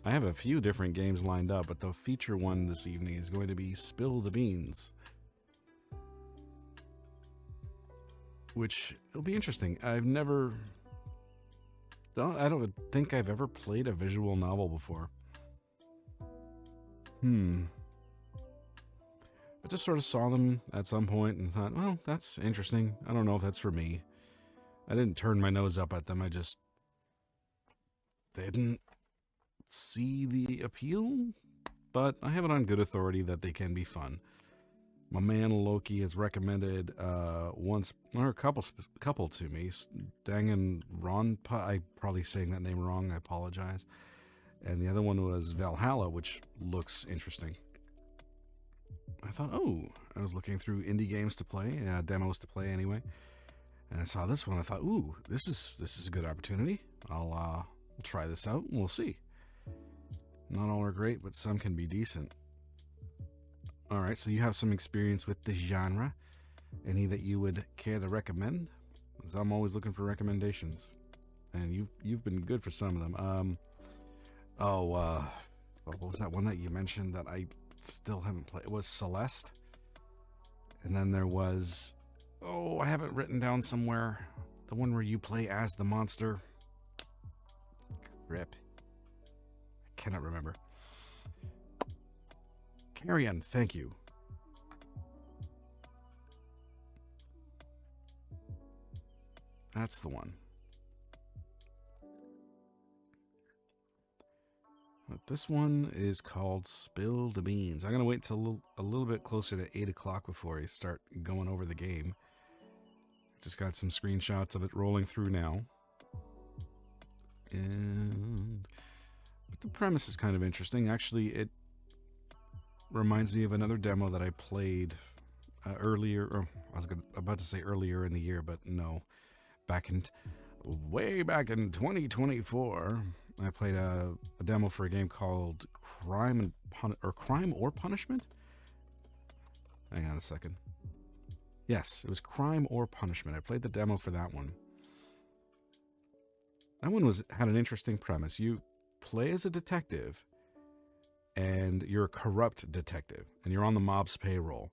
I have a few different games lined up, but the feature one this evening is going to be Spill the Beans, which will be interesting. I don't think I've ever played a visual novel before. I just sort of saw them at some point and thought, well, that's interesting. I don't know if that's for me. I didn't turn my nose up at them. I just didn't see the appeal, but I have it on good authority that they can be fun. My man Loki has recommended once or a couple to me. Danganronpa, I'm probably saying that name wrong. I apologize. And the other one was Valhalla, which looks interesting. I thought, oh, I was looking through indie games to play, demos to play anyway, and I saw this one. I thought, ooh, this is a good opportunity. I'll try this out, and we'll see. Not all are great, but some can be decent. All right, so you have some experience with the genre. Any that you would care to recommend? Because I'm always looking for recommendations, and you've been good for some of them. What was that one that you mentioned that I still haven't played? It was Celeste, and then there was, I have it written down somewhere, the one where you play as the monster. Rip, I cannot remember. Carrion, thank you. That's the one. But this one is called Spill the Beans. I'm going to wait till a little bit closer to 8 o'clock before I start going over the game. Just got some screenshots of it rolling through now. But the premise is kind of interesting. Actually, it reminds me of another demo that I played earlier. Or I was about to say earlier in the year, but no. Way back in 2024, I played a demo for a game called Crime or Punishment. Hang on a second. Yes, it was Crime or Punishment. I played the demo for that one. That one had an interesting premise. You play as a detective, and you're a corrupt detective, and you're on the mob's payroll,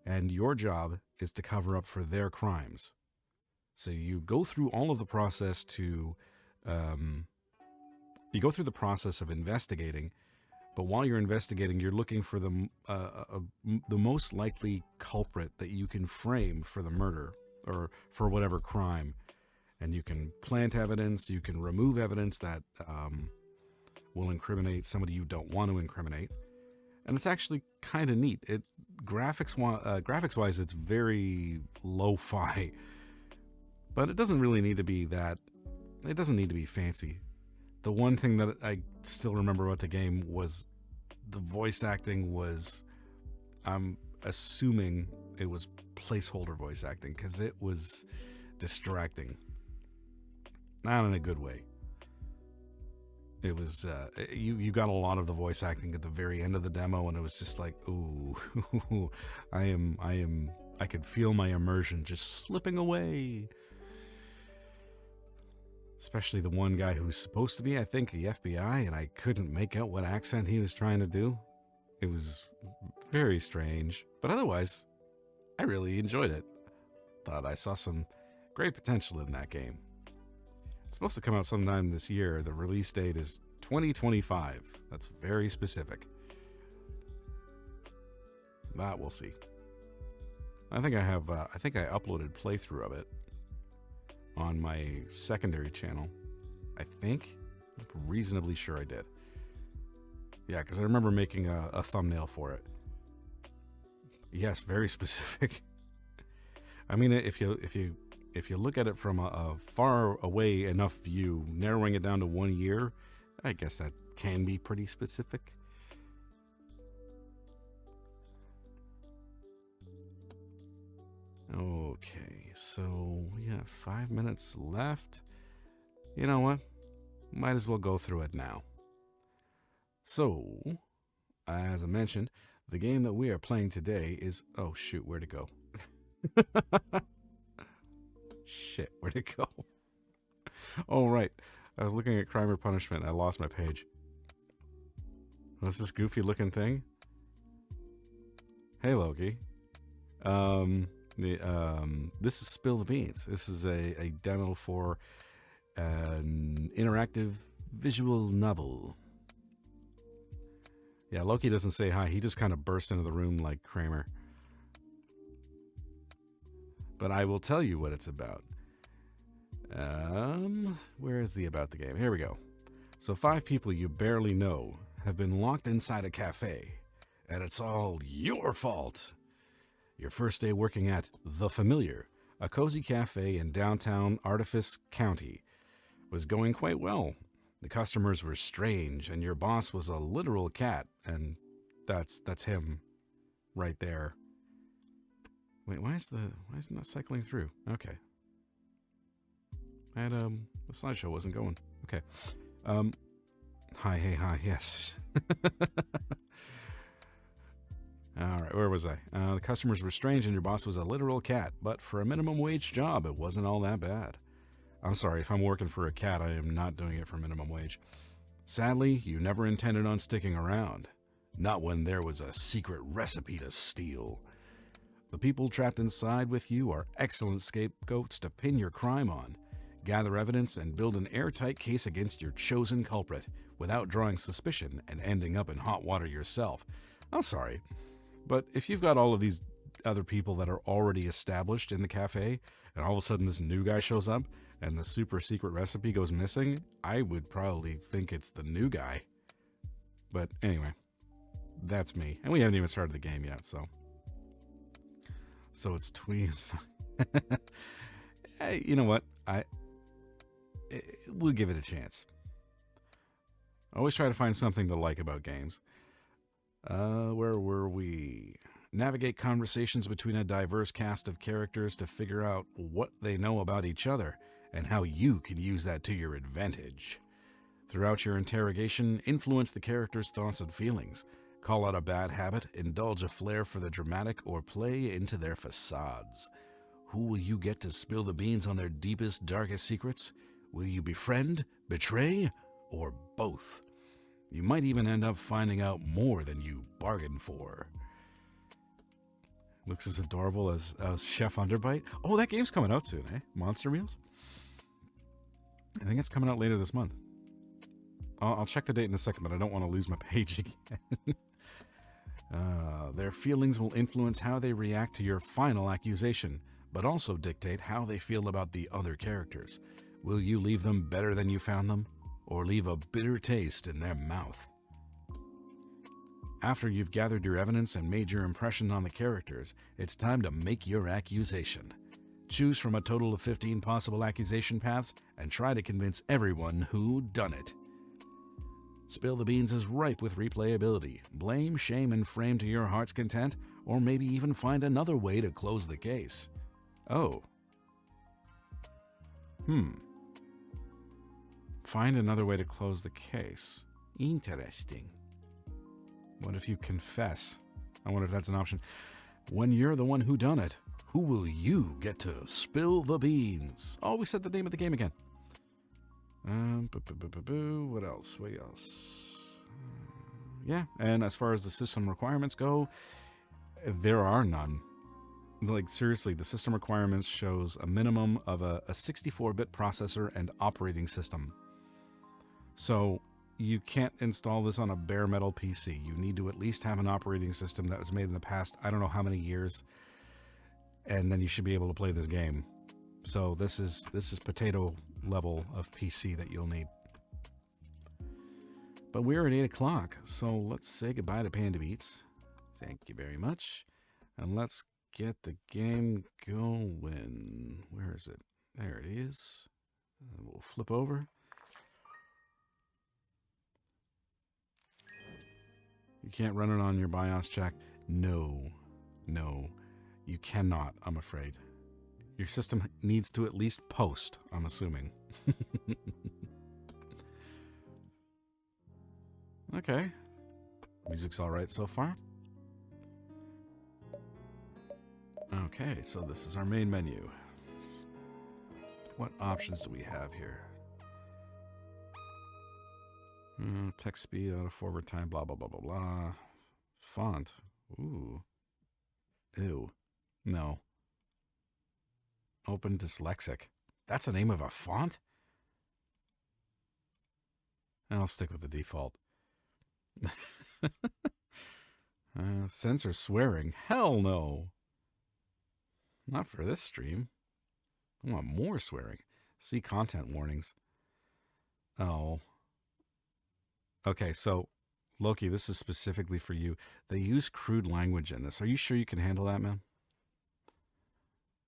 and your job is to cover up for their crimes. So you go through all of the process you go through the process of investigating, but while you're investigating, you're looking for the most likely culprit that you can frame for the murder or for whatever crime. And you can plant evidence, you can remove evidence that will incriminate somebody you don't want to incriminate. And it's actually kind of neat. Graphics-wise, it's very lo-fi. But it doesn't really need to be that. It doesn't need to be fancy. The one thing that I still remember about the game was the voice acting was, I'm assuming it was placeholder voice acting, because it was distracting. Not in a good way. It was, you got a lot of the voice acting at the very end of the demo, and it was just like, ooh, I could feel my immersion just slipping away. Especially the one guy who's supposed to be, I think, the FBI, and I couldn't make out what accent he was trying to do. It was very strange. But otherwise, I really enjoyed it. Thought I saw some great potential in that game. It's supposed to come out sometime this year. The release date is 2025. That's very specific. That we'll see. I think I uploaded playthrough of it on my secondary channel. I think. I'm reasonably sure I did. Yeah, because I remember making a thumbnail for it. Yes, very specific. I mean, if you look at it from a far away enough view, narrowing it down to 1 year, I guess that can be pretty specific. Okay, so we have 5 minutes left. You know what? Might as well go through it now. So, as I mentioned, the game that we are playing today is... Oh, shoot, where'd it go? Shit, where'd it go? Oh, right. I was looking at Crime or Punishment and I lost my page. What's this goofy looking thing? Hey, Loki. This is Spill the Beans. This is a demo for an interactive visual novel. Yeah, Loki doesn't say hi. He just kind of burst into the room like Kramer. But I will tell you what it's about. Where is the about the game? Here we go. So 5 people you barely know have been locked inside a cafe, and it's all your fault. Your first day working at The Familiar, a cozy cafe in downtown Artifice County, was going quite well. The customers were strange, and your boss was a literal cat, and that's him right there. Wait, why isn't that cycling through? Okay. And the slideshow wasn't going. Okay. Hi, yes. All right, where was I? The customers were strange and your boss was a literal cat, but for a minimum wage job, it wasn't all that bad. I'm sorry, if I'm working for a cat, I am not doing it for minimum wage. Sadly, you never intended on sticking around. Not when there was a secret recipe to steal. The people trapped inside with you are excellent scapegoats to pin your crime on. Gather evidence and build an airtight case against your chosen culprit without drawing suspicion and ending up in hot water yourself. I'm sorry, but if you've got all of these other people that are already established in the cafe, and all of a sudden this new guy shows up and the super secret recipe goes missing, I would probably think it's the new guy. But anyway, that's me. And we haven't even started the game yet, so it's tweens. Hey, you know what? We'll give it a chance. I always try to find something to like about games. Where were we? Navigate conversations between a diverse cast of characters to figure out what they know about each other and how you can use that to your advantage. Throughout your interrogation, influence the characters' thoughts and feelings. Call out a bad habit, indulge a flair for the dramatic, or play into their facades. Who will you get to spill the beans on their deepest, darkest secrets? Will you befriend, betray, or both? You might even end up finding out more than you bargained for. Looks as adorable as Chef Underbite. Oh, that game's coming out soon, eh? Monster Meals? I think it's coming out later this month. I'll check the date in a second, but I don't want to lose my page again. Their feelings will influence how they react to your final accusation, but also dictate how they feel about the other characters. Will you leave them better than you found them, or leave a bitter taste in their mouth? After you've gathered your evidence and made your impression on the characters, it's time to make your accusation. Choose from a total of 15 possible accusation paths and try to convince everyone who done it. Spill the Beans is ripe with replayability. Blame, shame, and frame to your heart's content, or maybe even find another way to close the case. Oh. Find another way to close the case. Interesting. What if you confess? I wonder if that's an option. When you're the one who done it, who will you get to spill the beans? Oh, we said the name of the game again. What else? Yeah, and as far as the system requirements go, there are none. Like, seriously, the system requirements shows a minimum of a 64-bit processor and operating system. So you can't install this on a bare metal PC. You need to at least have an operating system that was made in the past, I don't know how many years, and then you should be able to play this game. So this is potato level of PC that you'll need. But we're at 8 o'clock, so let's say goodbye to Panda Beats. Thank you very much. And let's get the game going. Where is it? There it is. We'll flip over. You can't run it on your BIOS check. No, you cannot, I'm afraid. Your system needs to at least post, I'm assuming. Okay. Music's all right so far. Okay, so this is our main menu. What options do we have here? Text speed out of forward time, blah, blah, blah, blah, blah. Font. Ooh. Ew. No. Open dyslexic. That's the name of a font? I'll stick with the default. Censor swearing. Hell no. Not for this stream. I want more swearing. See content warnings. Oh. Okay, so, Loki, this is specifically for you. They use crude language in this. Are you sure you can handle that, man?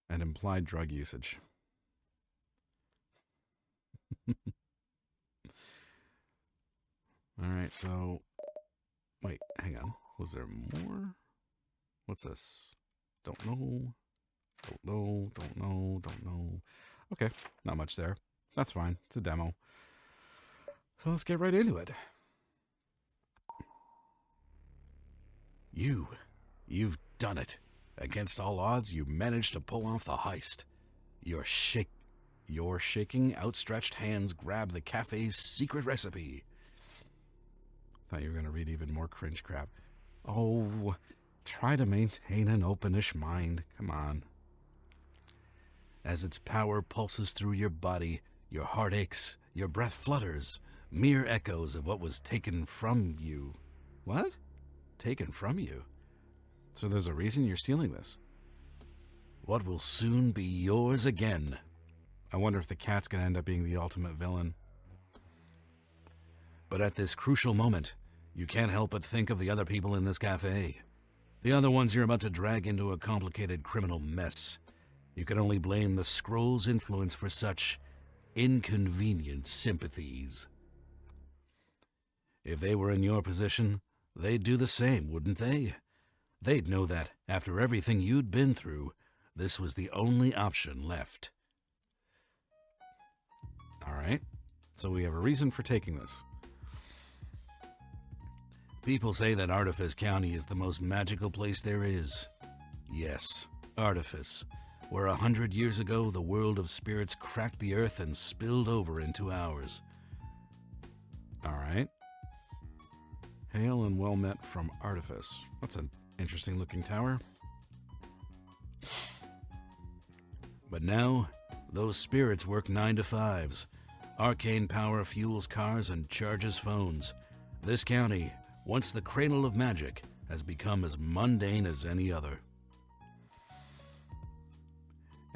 And implied drug usage. Alright, so... Wait, hang on. Was there more? What's this? Don't know. Don't know, don't know, don't know. Okay, not much there. That's fine. It's a demo. So let's get right into it. You've done it. Against all odds, you managed to pull off the heist. Your shaking, outstretched hands grab the cafe's secret recipe. Thought you were going to read even more cringe crap. Oh, try to maintain an openish mind. Come on. As its power pulses through your body, your heart aches, your breath flutters, mere echoes of what was taken from you. What? Taken from you? So there's a reason you're stealing this. What will soon be yours again. I wonder if the cat's going to end up being the ultimate villain. But at this crucial moment, you can't help but think of the other people in this cafe. The other ones you're about to drag into a complicated criminal mess. You can only blame the scroll's influence for such inconvenient sympathies. If they were in your position, they'd do the same, wouldn't they? They'd know that, after everything you'd been through, this was the only option left. All right, so we have a reason for taking this. People say that Artifice County is the most magical place there is. Yes, Artifice, where 100 years ago the world of spirits cracked the earth and spilled over into ours. All right. Hail and well met from Artifice. That's an interesting looking tower. But now, those spirits work 9 to 5s. Arcane power fuels cars and charges phones. This county, once the cradle of magic, has become as mundane as any other.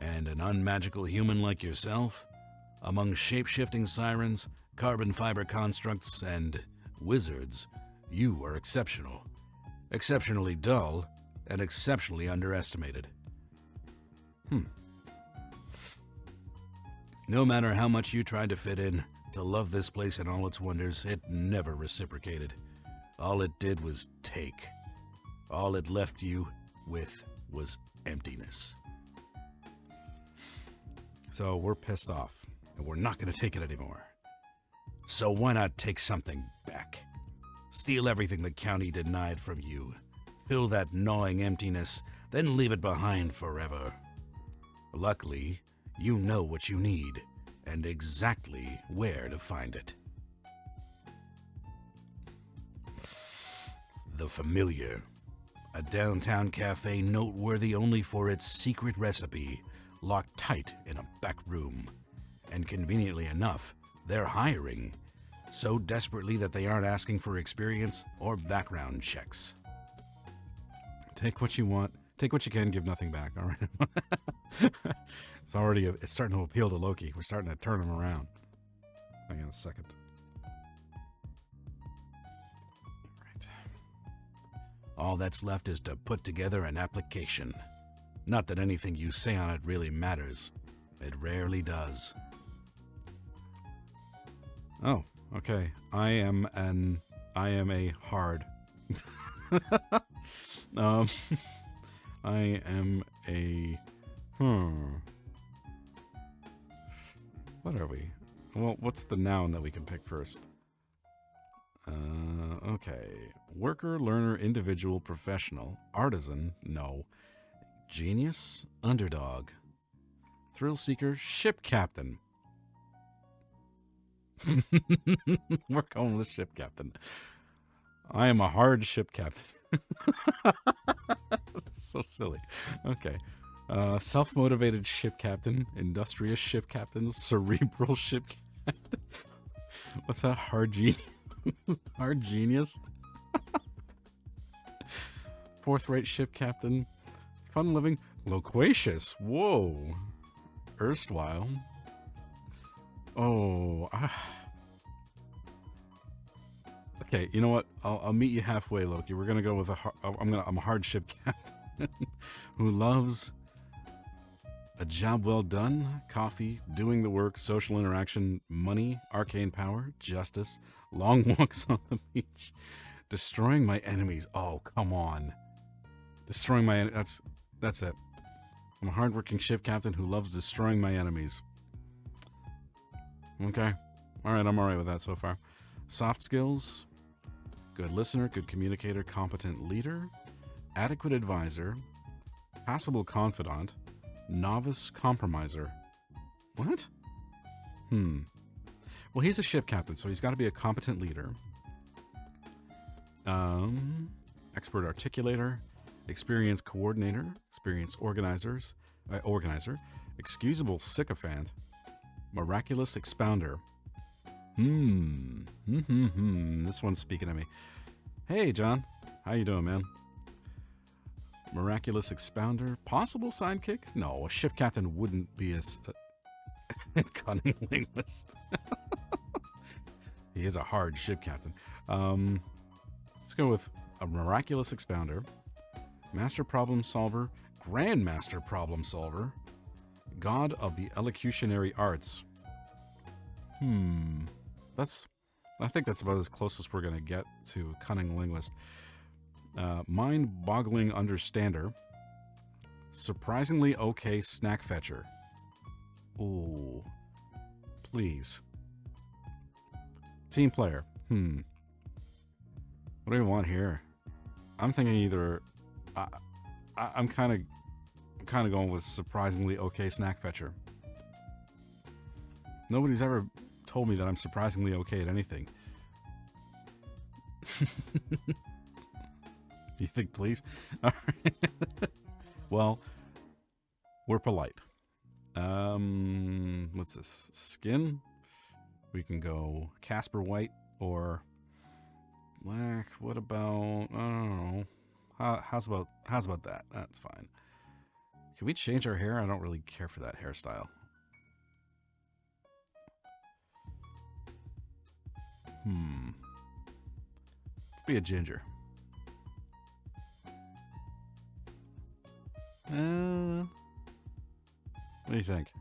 And an unmagical human like yourself, among shape-shifting sirens, carbon fiber constructs, and wizards, you are exceptional. Exceptionally dull, and exceptionally underestimated. No matter how much you tried to fit in, to love this place and all its wonders, it never reciprocated. All it did was take. All it left you with was emptiness. So we're pissed off, and we're not going to take it anymore. So why not take something back? Steal everything the county denied from you. Fill that gnawing emptiness, then leave it behind forever. Luckily, you know what you need, and exactly where to find it. The Familiar. A downtown cafe noteworthy only for its secret recipe, locked tight in a back room. And conveniently enough, they're hiring. So desperately that they aren't asking for experience or background checks. Take what you want. Take what you can, give nothing back, all right? It's starting to appeal to Loki. We're starting to turn him around. Hang on a second. All that's left is to put together an application. Not that anything you say on it really matters. It rarely does. Oh, okay. I am a hard. I am a... What are we? Well, what's the noun that we can pick first? Okay. Worker, learner, individual, professional, artisan, no. Genius, underdog. Thrill seeker, ship captain. We're going with ship captain. I am a hard ship captain. That's so silly. Okay. Self-motivated ship captain, industrious ship captain, cerebral ship captain. What's that? Hard genius? Forthright ship captain, fun living, loquacious. Whoa. Erstwhile. Oh. Okay, you know what? I'll meet you halfway, Loki. We're gonna go with I'm a hard ship captain who loves a job well done, coffee, doing the work, social interaction, money, arcane power, justice, long walks on the beach, destroying my enemies. Oh, come on. Destroying my that's it. I'm a hardworking ship captain who loves destroying my enemies. Okay. Alright, I'm alright with that so far. Soft skills, good listener, good communicator, competent leader, adequate advisor, passable confidant, novice compromiser. What? Well, he's a ship captain, so he's got to be a competent leader. Expert articulator, experienced coordinator, experienced organizer, excusable sycophant, miraculous expounder. This one's speaking to me. Hey, John. How you doing, man? Miraculous expounder, possible sidekick? No, a ship captain wouldn't be a cunning linguist. He is a hard ship captain. Let's go with a miraculous expounder, master problem solver, grandmaster problem solver, god of the elocutionary arts. I think that's about as close as we're going to get to cunning linguist. Mind-boggling understander, surprisingly okay snack fetcher. Ooh, please. Team player. What do we want here? I'm thinking either. I'm kind of going with surprisingly okay snack fetcher. Nobody's ever told me that I'm surprisingly okay at anything. You think, please? All right. Well, we're polite. What's this? Skin? We can go Casper White or black. What about, I don't know. How's about that? That's fine. Can we change our hair? I don't really care for that hairstyle. Let's be a ginger. What do you think?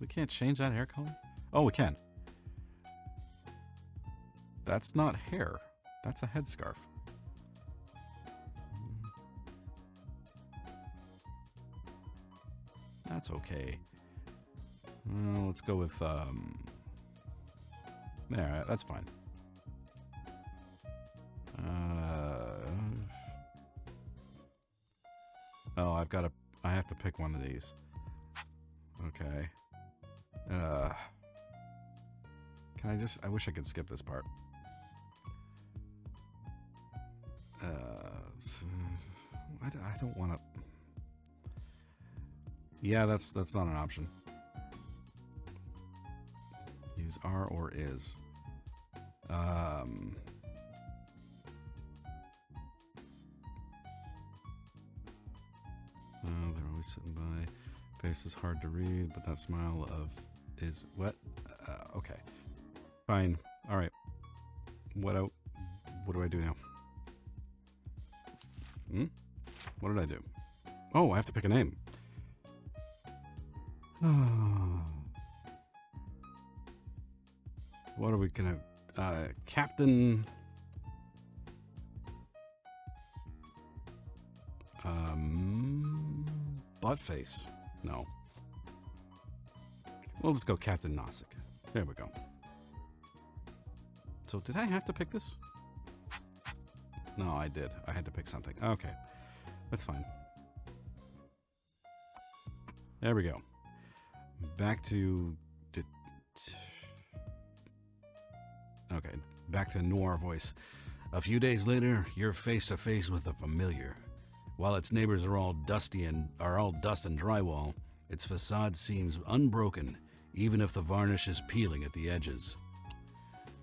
We can't change that hair color? Oh, we can. That's not hair. That's a headscarf. That's okay. Well, let's go with, yeah, that's fine. Oh, I have to pick one of these. Okay. I wish I could skip this part. I don't want to. Yeah, that's not an option. Use are or is. They're always sitting by. Face is hard to read, but that smile of is what? Okay, fine. All right. What do I do now? What did I do? Oh, I have to pick a name. What are we gonna? Captain. Buttface. No. We'll just go Captain Nozick. There we go. So did I have to pick this? No, I did. I had to pick something. Okay. That's fine. There we go. Back to Okay, back to noir voice. A few days later, you're face to face with a familiar. While its neighbors are all dust and drywall, its facade seems unbroken, even if the varnish is peeling at the edges.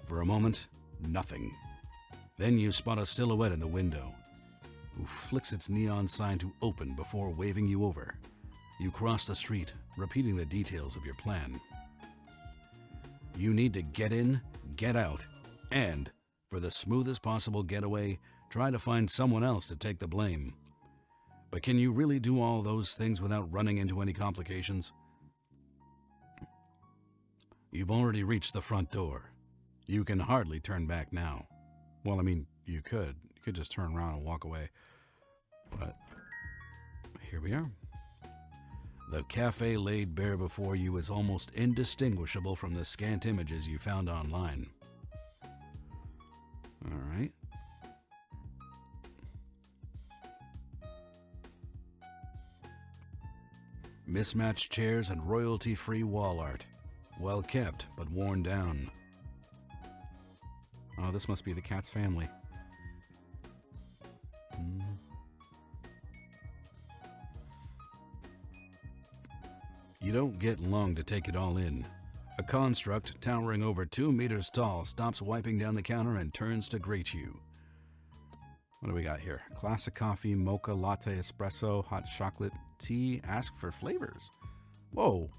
For a moment, nothing. Then you spot a silhouette in the window, who flicks its neon sign to open before waving you over. You cross the street, repeating the details of your plan. You need to get in, get out, and, for the smoothest possible getaway, try to find someone else to take the blame. But can you really do all those things without running into any complications? You've already reached the front door. You can hardly turn back now. Well, I mean, you could. You could just turn around and walk away. But here we are. The cafe laid bare before you is almost indistinguishable from the scant images you found online. All right. Mismatched chairs and royalty-free wall art. Well kept, but worn down. Oh, this must be the cat's family. You don't get long to take it all in. A construct towering over 2 meters tall stops wiping down the counter and turns to greet you. What do we got here? Classic coffee, mocha, latte, espresso, hot chocolate, tea. Ask for flavors. Whoa.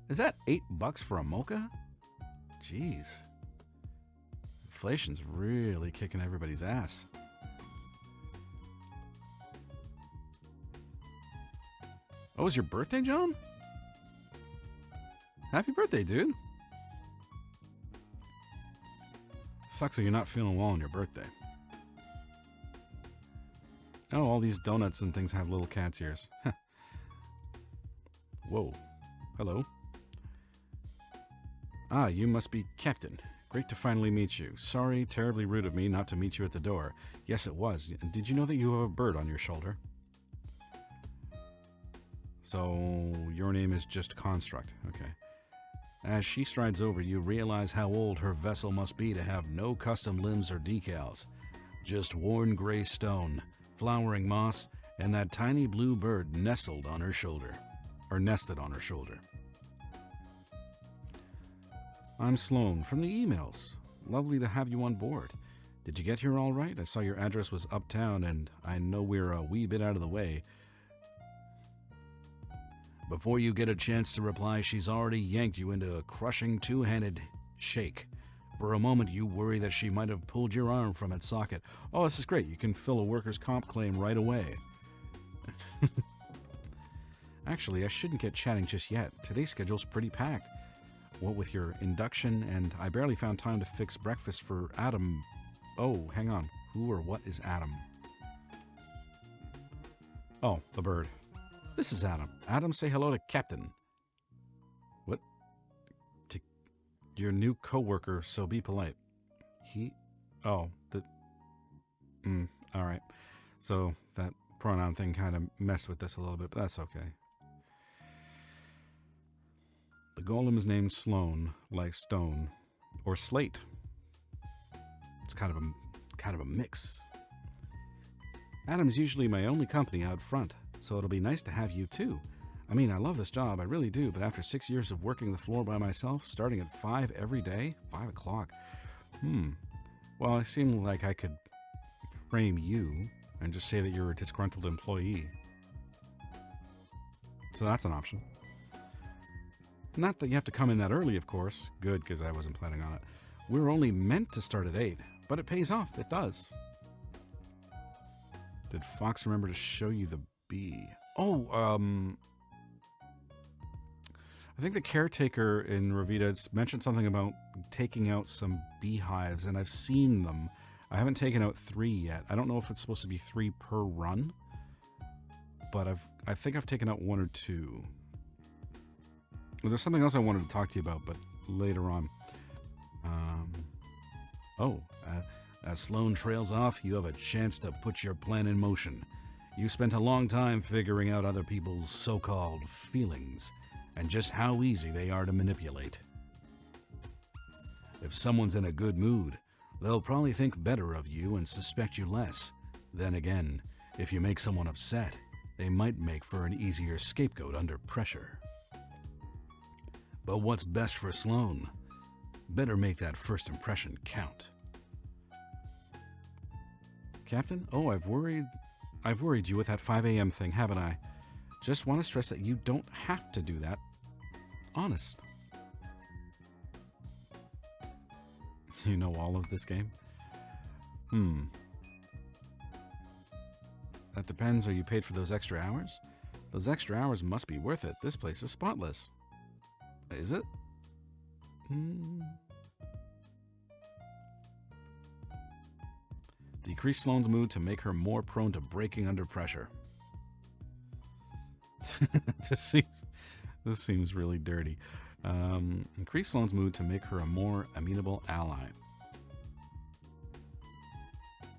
Is that $8 for a mocha? Jeez. Inflation's really kicking everybody's ass. Oh, it's your birthday, John? Happy birthday, dude. Sucks that you're not feeling well on your birthday. Oh, all these donuts and things have little cat's ears. Whoa. Hello. Ah, you must be Captain. Great to finally meet you. Sorry, terribly rude of me not to meet you at the door. Yes, it was. Did you know that you have a bird on your shoulder? So, your name is just Construct. Okay. As she strides over, you realize how old her vessel must be to have no custom limbs or decals. Just worn gray stone, flowering moss, and that tiny blue bird nestled on her shoulder. Or nested on her shoulder. I'm Sloane from the emails. Lovely to have you on board. Did you get here all right? I saw your address was uptown, and I know we're a wee bit out of the way. Before you get a chance to reply, she's already yanked you into a crushing two-handed shake. For a moment, you worry that she might have pulled your arm from its socket. Oh, this is great. You can fill a workers' comp claim right away. Actually, I shouldn't get chatting just yet. Today's schedule's pretty packed. What with your induction, and I barely found time to fix breakfast for Adam. Oh, hang on. Who or what is Adam? Oh, the bird. This is Adam. Adam, say hello to Captain. What? To your new coworker, so be polite. He? Oh, the... all right. So that pronoun thing kind of messed with this a little bit, but that's okay. The golem is named Sloane, like stone, or slate. It's kind of a mix. Adam's usually my only company out front, so it'll be nice to have you too. I mean, I love this job, I really do, but after 6 years of working the floor by myself, starting at 5 every day, 5 o'clock, well, it seemed like I could frame you and just say that you're a disgruntled employee. So that's an option. Not that you have to come in that early, of course. Good, because I wasn't planning on it. We're only meant to start at 8, but it pays off. It does. Did Fox remember to show you the bee? Oh, I think the caretaker in Revita mentioned something about taking out some beehives, and I've seen them. I haven't taken out 3 yet. I don't know if it's supposed to be 3 per run, but I think I've taken out 1 or 2. Well, there's something else I wanted to talk to you about, but later on. As Sloane trails off, you have a chance to put your plan in motion. You spent a long time figuring out other people's so-called feelings, and just how easy they are to manipulate. If someone's in a good mood, they'll probably think better of you and suspect you less. Then again, if you make someone upset, they might make for an easier scapegoat under pressure. But what's best for Sloane? Better make that first impression count. Captain? Oh, I've worried you with that 5 a.m. thing, haven't I? Just want to stress that you don't have to do that. Honest. You know all of this game? That depends. Are you paid for those extra hours? Those extra hours must be worth it. This place is spotless. Is it? Decrease Sloane's mood to make her more prone to breaking under pressure. This seems really dirty. Increase Sloane's mood to make her a more amenable ally.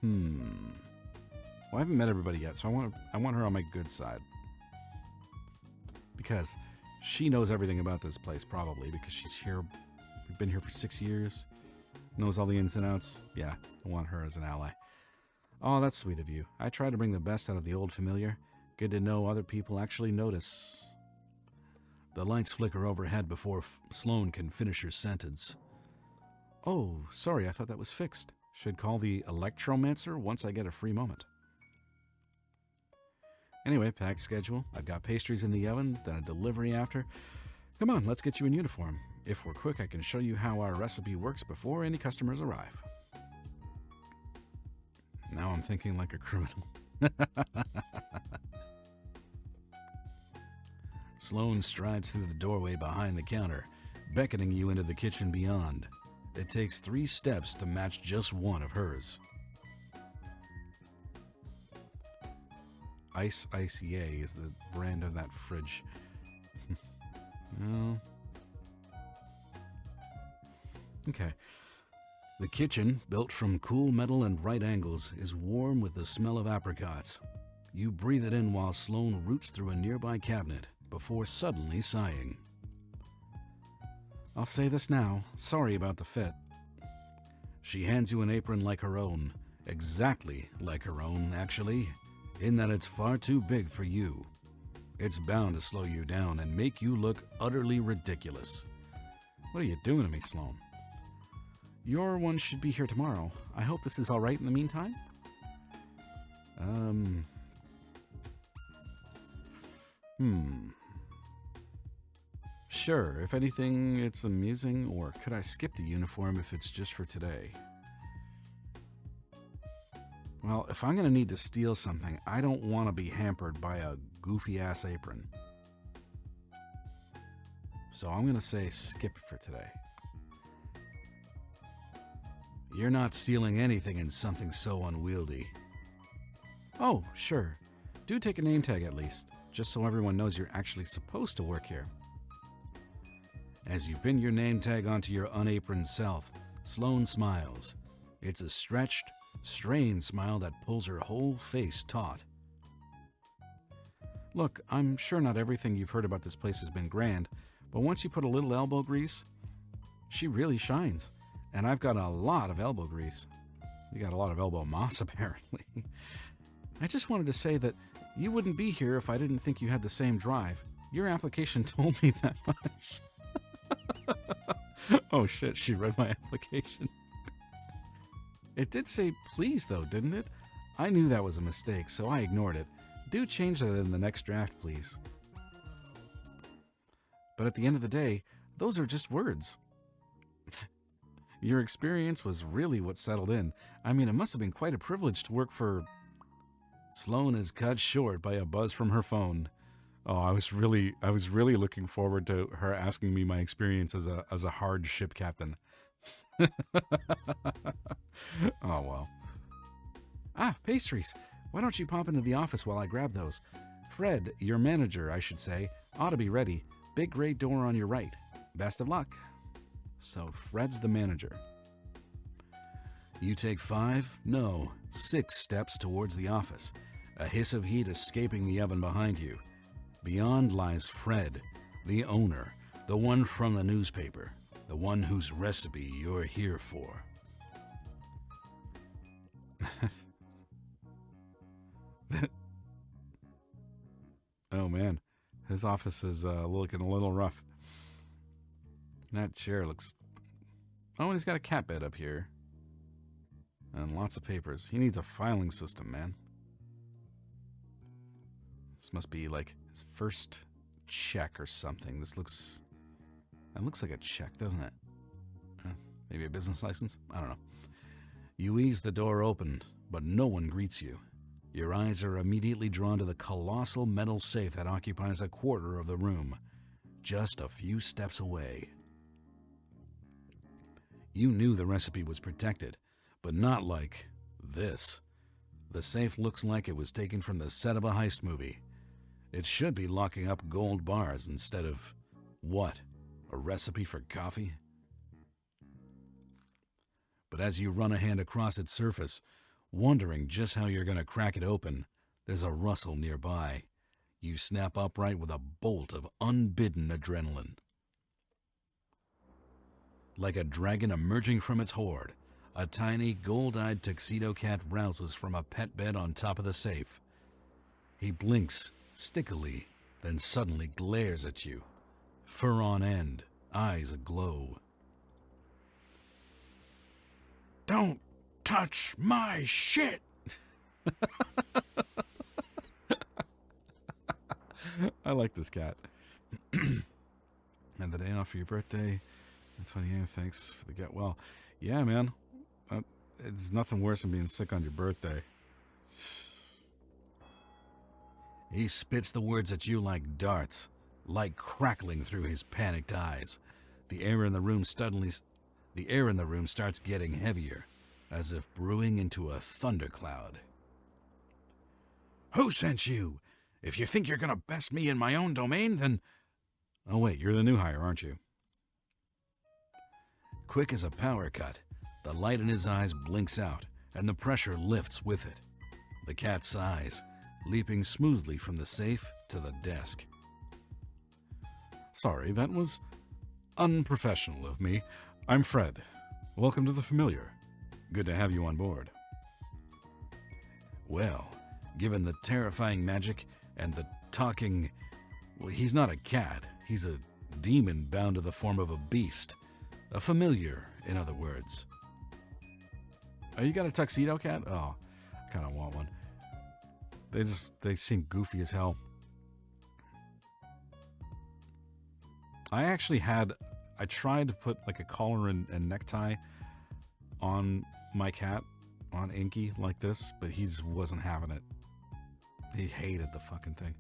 Well, I haven't met everybody yet, so I want her on my good side. Because she knows everything about this place, probably, because she's here, been here for 6 years, knows all the ins and outs. Yeah, I want her as an ally. Oh, that's sweet of you. I try to bring the best out of the old familiar. Good to know other people actually notice. The lights flicker overhead before Sloane can finish her sentence. Oh, sorry, I thought that was fixed. Should call the electromancer once I get a free moment. Anyway, packed schedule. I've got pastries in the oven, then a delivery after. Come on, let's get you in uniform. If we're quick, I can show you how our recipe works before any customers arrive. Now I'm thinking like a criminal. Sloane strides through the doorway behind the counter, beckoning you into the kitchen beyond. It takes 3 steps to match just one of hers. Ice ICA is the brand of that fridge. No. Okay. The kitchen, built from cool metal and right angles, is warm with the smell of apricots. You breathe it in while Sloane roots through a nearby cabinet, before suddenly sighing. I'll say this now, sorry about the fit. She hands you an apron like her own, exactly like her own, actually, in that it's far too big for you. It's bound to slow you down and make you look utterly ridiculous. What are you doing to me, Sloane? Your one should be here tomorrow. I hope this is all right in the meantime. Sure, if anything, it's amusing, or could I skip the uniform if it's just for today? Well, if I'm going to need to steal something, I don't want to be hampered by a goofy-ass apron. So I'm going to say skip for today. You're not stealing anything in something so unwieldy. Oh, sure. Do take a name tag at least, just so everyone knows you're actually supposed to work here. As you pin your name tag onto your unaproned self, Sloane smiles. It's a stretched, strained smile that pulls her whole face taut. Look, I'm sure not everything you've heard about this place has been grand, but once you put a little elbow grease, she really shines. And I've got a lot of elbow grease. You got a lot of elbow moss, apparently. I just wanted to say that you wouldn't be here if I didn't think you had the same drive. Your application told me that much. Oh shit, she read my application. It did say please though, didn't it? I knew that was a mistake, so I ignored it. Do change that in the next draft, please. But at the end of the day, those are just words. Your experience was really what settled in. I mean, it must have been quite a privilege to work for... Sloane is cut short by a buzz from her phone. Oh, I was really looking forward to her asking me my experience as a hard ship captain. Oh, well. Ah, pastries. Why don't you pop into the office while I grab those? Fred, your manager, I should say, ought to be ready. Big gray door on your right. Best of luck. So Fred's the manager. You take 5, no, 6 steps towards the office, a hiss of heat escaping the oven behind you. Beyond lies Fred, the owner, the one from the newspaper, The one whose recipe you're here for. Oh man, his office is looking a little rough. That chair looks... Oh, and he's got a cat bed up here. And lots of papers. He needs a filing system, man. This must be like his first check or something. This looks... That looks like a check, doesn't it? Maybe a business license? I don't know. You ease the door open, but no one greets you. Your eyes are immediately drawn to the colossal metal safe that occupies a quarter of the room, just a few steps away. You knew the recipe was protected, but not like this. The safe looks like it was taken from the set of a heist movie. It should be locking up gold bars instead of, what, a recipe for coffee? But as you run a hand across its surface, wondering just how you're going to crack it open, there's a rustle nearby. You snap upright with a bolt of unbidden adrenaline. Like a dragon emerging from its hoard, a tiny, gold-eyed tuxedo cat rouses from a pet bed on top of the safe. He blinks stickily, then suddenly glares at you. Fur on end, eyes aglow. Don't touch my shit! I like this cat. And the day off for your birthday. That's funny. Yeah, thanks for the get well. Yeah, man. It's nothing worse than being sick on your birthday. He spits the words at you like darts, light crackling through his panicked eyes. The air in the room starts getting heavier, as if brewing into a thundercloud. Who sent you? If you think you're gonna best me in my own domain, then... Oh wait, you're the new hire, aren't you? Quick as a power cut, the light in his eyes blinks out, and the pressure lifts with it. The cat sighs, leaping smoothly from the safe to the desk. Sorry, that was unprofessional of me. I'm Fred. Welcome to the familiar. Good to have you on board. Well, given the terrifying magic and the talking... Well, he's not a cat. He's a demon bound to the form of a beast. A familiar, in other words. Oh, you got a tuxedo cat? Oh, I kind of want one. They seem goofy as hell. I tried to put like a collar and necktie on my cat, on Inky, like this, but he wasn't having it. He hated the fucking thing.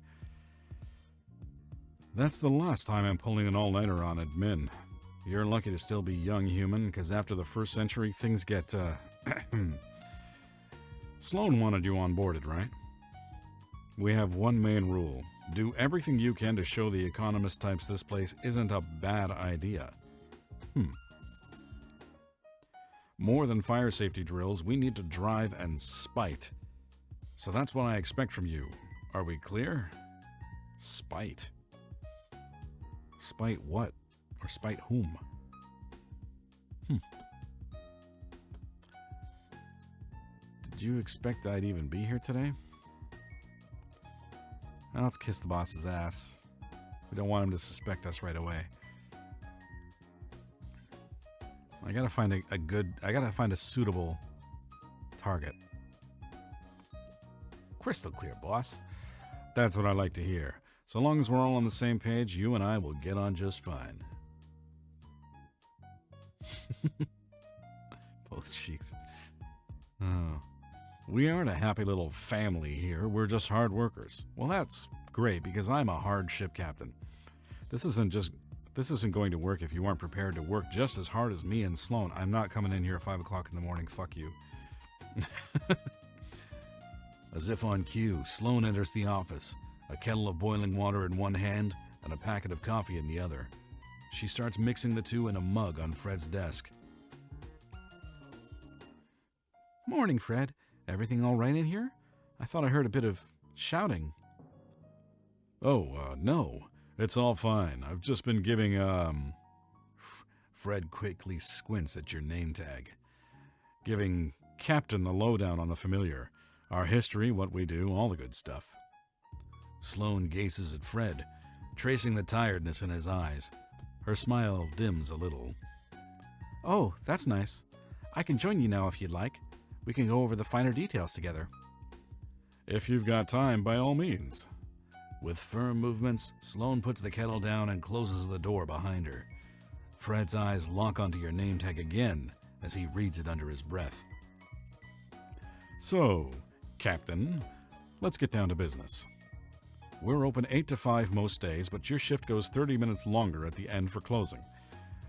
That's the last time I'm pulling an all-nighter on admin. You're lucky to still be young, human, because after the first century, things get, Sloane wanted you onboarded, right? We have one main rule. Do everything you can to show the economist types this place isn't a bad idea. More than fire safety drills, we need to drive and spite. So that's what I expect from you. Are we clear? Spite. Spite what? Or spite whom? Did you expect I'd even be here today? Now let's kiss the boss's ass. We don't want him to suspect us right away. I gotta find I gotta find a suitable target. Crystal clear, boss. That's what I like to hear. So long as we're all on the same page, you and I will get on just fine. Both cheeks. Oh. We aren't a happy little family here. We're just hard workers. Well, that's great because I'm a hard ship captain. This isn't going to work if you aren't prepared to work just as hard as me and Sloane. I'm not coming in here at 5 o'clock in the morning. Fuck you. As if on cue, Sloane enters the office, a kettle of boiling water in one hand and a packet of coffee in the other. She starts mixing the two in a mug on Fred's desk. Morning, Fred. Everything all right in here? I thought I heard a bit of shouting. Oh, no. It's all fine. I've just been giving, Fred quickly squints at your name tag, giving Captain the lowdown on the familiar. Our history, what we do, all the good stuff. Sloane gazes at Fred, tracing the tiredness in his eyes. Her smile dims a little. Oh, that's nice. I can join you now if you'd like. We can go over the finer details together. If you've got time, by all means. With firm movements, Sloane puts the kettle down and closes the door behind her. Fred's eyes lock onto your name tag again as he reads it under his breath. So, Captain, let's get down to business. We're open 8 to 5 most days, but your shift goes 30 minutes longer at the end for closing.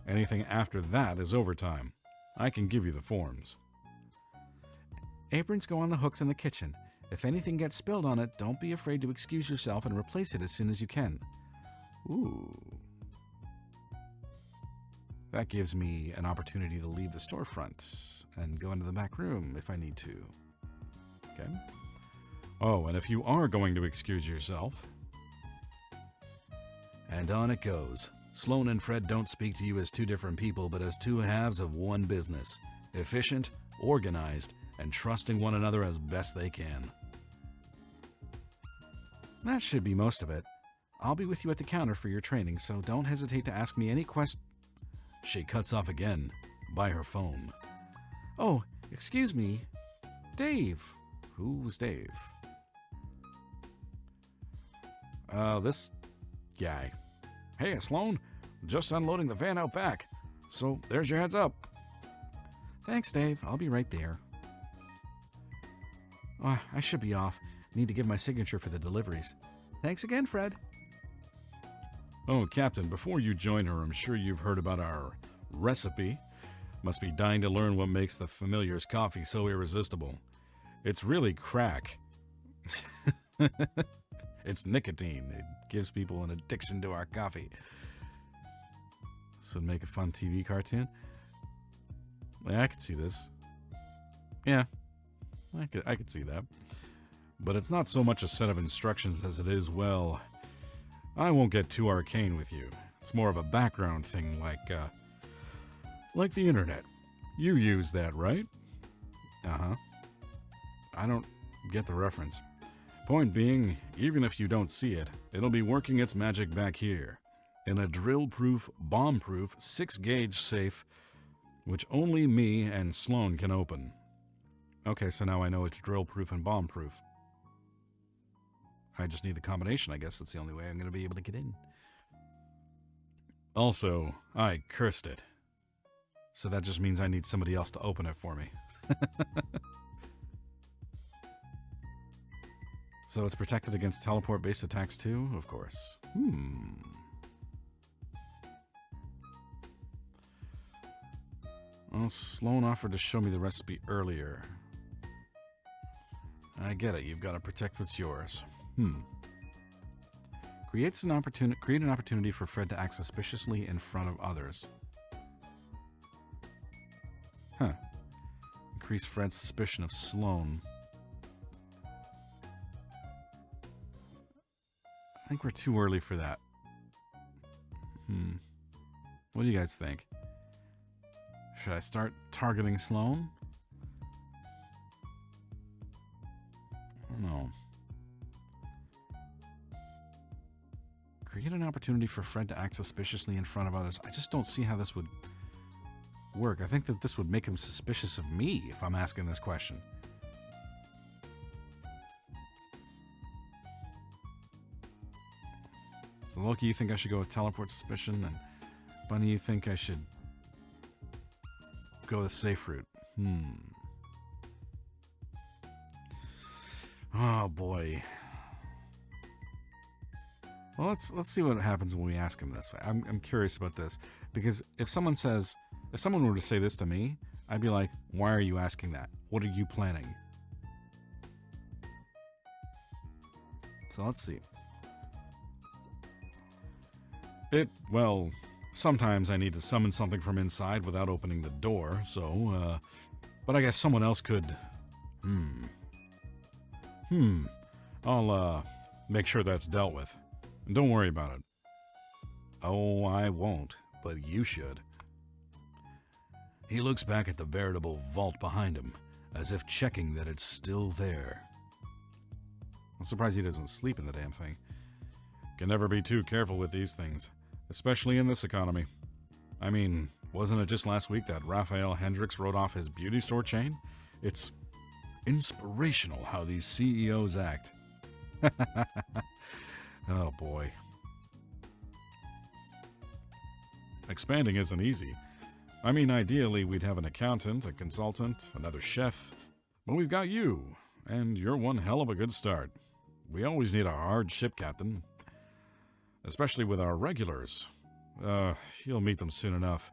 Anything after that is overtime. I can give you the forms. Aprons go on the hooks in the kitchen. If anything gets spilled on it, don't be afraid to excuse yourself and replace it as soon as you can. Ooh. That gives me an opportunity to leave the storefront and go into the back room if I need to. Okay. Oh, and if you are going to excuse yourself... And on it goes. Sloane and Fred don't speak to you as two different people, but as two halves of one business. Efficient, organized, and trusting one another as best they can. That should be most of it. I'll be with you at the counter for your training, so don't hesitate to ask me any questions. She cuts off again, by her phone. Oh, excuse me. Dave. Who's Dave? This guy. Hey, Sloane. Just unloading the van out back. So, there's your heads up. Thanks, Dave. I'll be right there. Oh, I should be off. Need to give my signature for the deliveries. Thanks again, Fred. Oh, Captain, before you join her, I'm sure you've heard about our recipe. Must be dying to learn what makes the Familiar's coffee so irresistible. It's really crack. It's nicotine. It gives people an addiction to our coffee. This would make a fun TV cartoon. Yeah, I could see this. Yeah, I could see that. But it's not so much a set of instructions as it is, well, I won't get too arcane with you. It's more of a background thing like the internet. You use that, right? Uh-huh. I don't get the reference. Point being, even if you don't see it, it'll be working its magic back here. In a drill-proof, bomb-proof, 6-gauge safe, which only me and Sloane can open. Okay, so now I know it's drill-proof and bomb-proof. I just need the combination, I guess. That's the only way I'm going to be able to get in. Also, I cursed it. So that just means I need somebody else to open it for me. So it's protected against teleport-based attacks too, of course. Well, Sloane offered to show me the recipe earlier. I get it. You've got to protect what's yours. Create an opportunity for Fred to act suspiciously in front of others. Huh. Increase Fred's suspicion of Sloane. I think we're too early for that. What do you guys think? Should I start targeting Sloane? I don't know. Create an opportunity for Fred to act suspiciously in front of others. I just don't see how this would work. I think that this would make him suspicious of me if I'm asking this question. So Loki, you think I should go with teleport suspicion, and Bunny, you think I should go the safe route? Oh boy. Well, let's see what happens when we ask him this. I'm curious about this, because if someone were to say this to me, I'd be like, why are you asking that? What are you planning? So let's see. Well, sometimes I need to summon something from inside without opening the door, so, but I guess someone else could. I'll, make sure that's dealt with. And don't worry about it. Oh, I won't, but you should. He looks back at the veritable vault behind him, as if checking that it's still there. I'm surprised he doesn't sleep in the damn thing. Can never be too careful with these things, especially in this economy. I mean, wasn't it just last week that Raphael Hendricks wrote off his beauty store chain? It's inspirational how these CEOs act. Oh boy. Expanding isn't easy. I mean, ideally, we'd have an accountant, a consultant, another chef. But we've got you, and you're one hell of a good start. We always need a hard ship captain, especially with our regulars. You'll meet them soon enough.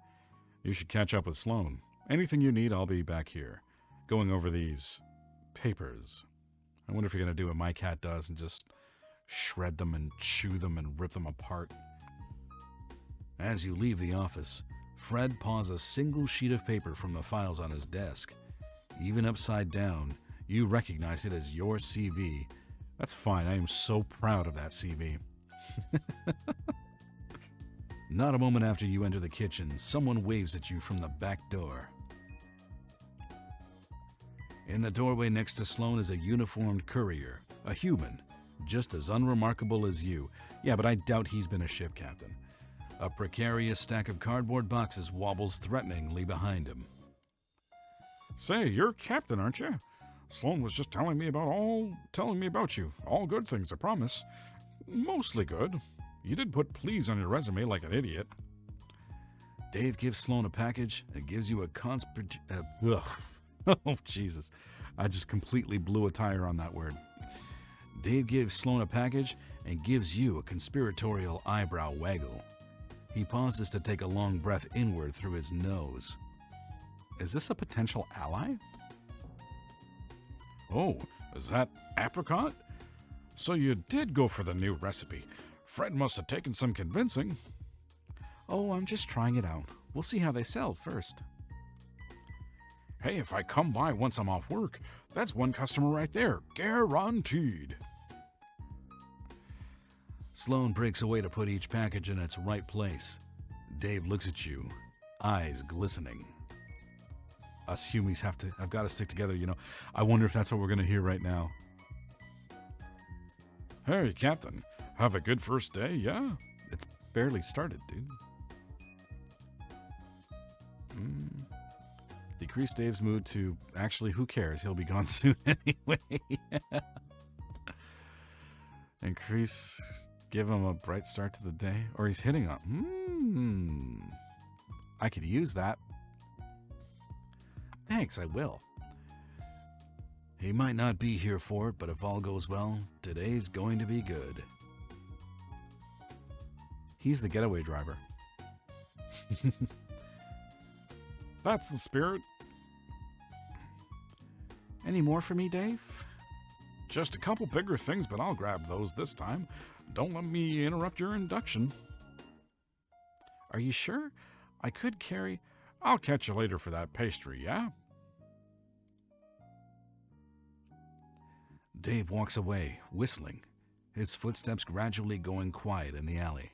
You should catch up with Sloane. Anything you need, I'll be back here, going over these papers. I wonder if you're going to do what my cat does and just shred them and chew them and rip them apart. As you leave the office, Fred paws a single sheet of paper from the files on his desk. Even upside down, you recognize it as your CV. That's fine, I am so proud of that CV. Not a moment after you enter the kitchen, someone waves at you from the back door. In the doorway next to Sloane is a uniformed courier, a human, just as unremarkable as you. Yeah, but I doubt he's been a ship captain. A precarious stack of cardboard boxes wobbles threateningly behind him. Say, you're captain, aren't you? Sloane was just telling me about you. All good things, I promise. Mostly good. You did put please on your resume like an idiot. Dave gives Sloane a package and gives you a Oh, Jesus. I just completely blew a tire on that word. Dave gives Sloane a package and gives you a conspiratorial eyebrow waggle. He pauses to take a long breath inward through his nose. Is this a potential ally? Oh, is that apricot? So you did go for the new recipe. Fred must have taken some convincing. Oh, I'm just trying it out. We'll see how they sell first. Hey, if I come by once I'm off work, that's one customer right there. Guaranteed. Sloane breaks away to put each package in its right place. Dave looks at you, eyes glistening. Us humies have got to stick together, you know. I wonder if that's what we're going to hear right now. Hey, Captain. Have a good first day, yeah? It's barely started, dude. Decrease Dave's mood to, actually, who cares? He'll be gone soon anyway. Increase, give him a bright start to the day. Or he's hitting on. I could use that. Thanks, I will. He might not be here for it, but if all goes well, today's going to be good. He's the getaway driver. That's the spirit. Any more for me, Dave? Just a couple bigger things, but I'll grab those this time. Don't let me interrupt your induction. Are you sure? I could carry... I'll catch you later for that pastry, yeah? Dave walks away, whistling, his footsteps gradually going quiet in the alley.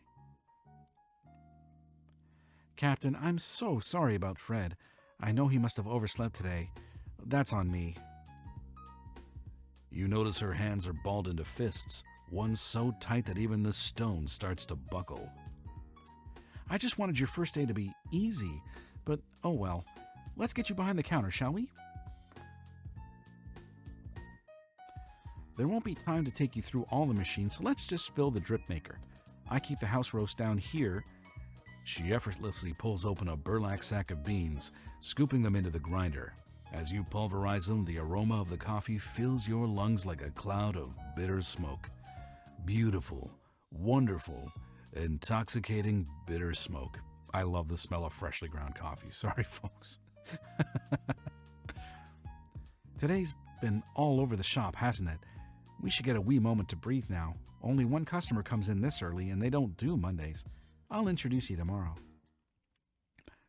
Captain, I'm so sorry about Fred. I know he must have overslept today. That's on me. You notice her hands are balled into fists, one so tight that even the stone starts to buckle. I just wanted your first day to be easy, but oh well. Let's get you behind the counter, shall we? There won't be time to take you through all the machines, so let's just fill the drip maker. I keep the house roast down here. She effortlessly pulls open a burlap sack of beans, scooping them into the grinder. As you pulverize them, the aroma of the coffee fills your lungs like a cloud of bitter smoke. Beautiful, wonderful, intoxicating bitter smoke. I love the smell of freshly ground coffee. Sorry, folks. Today's been all over the shop, hasn't it? We should get a wee moment to breathe now. Only one customer comes in this early, and they don't do Mondays. I'll introduce you tomorrow.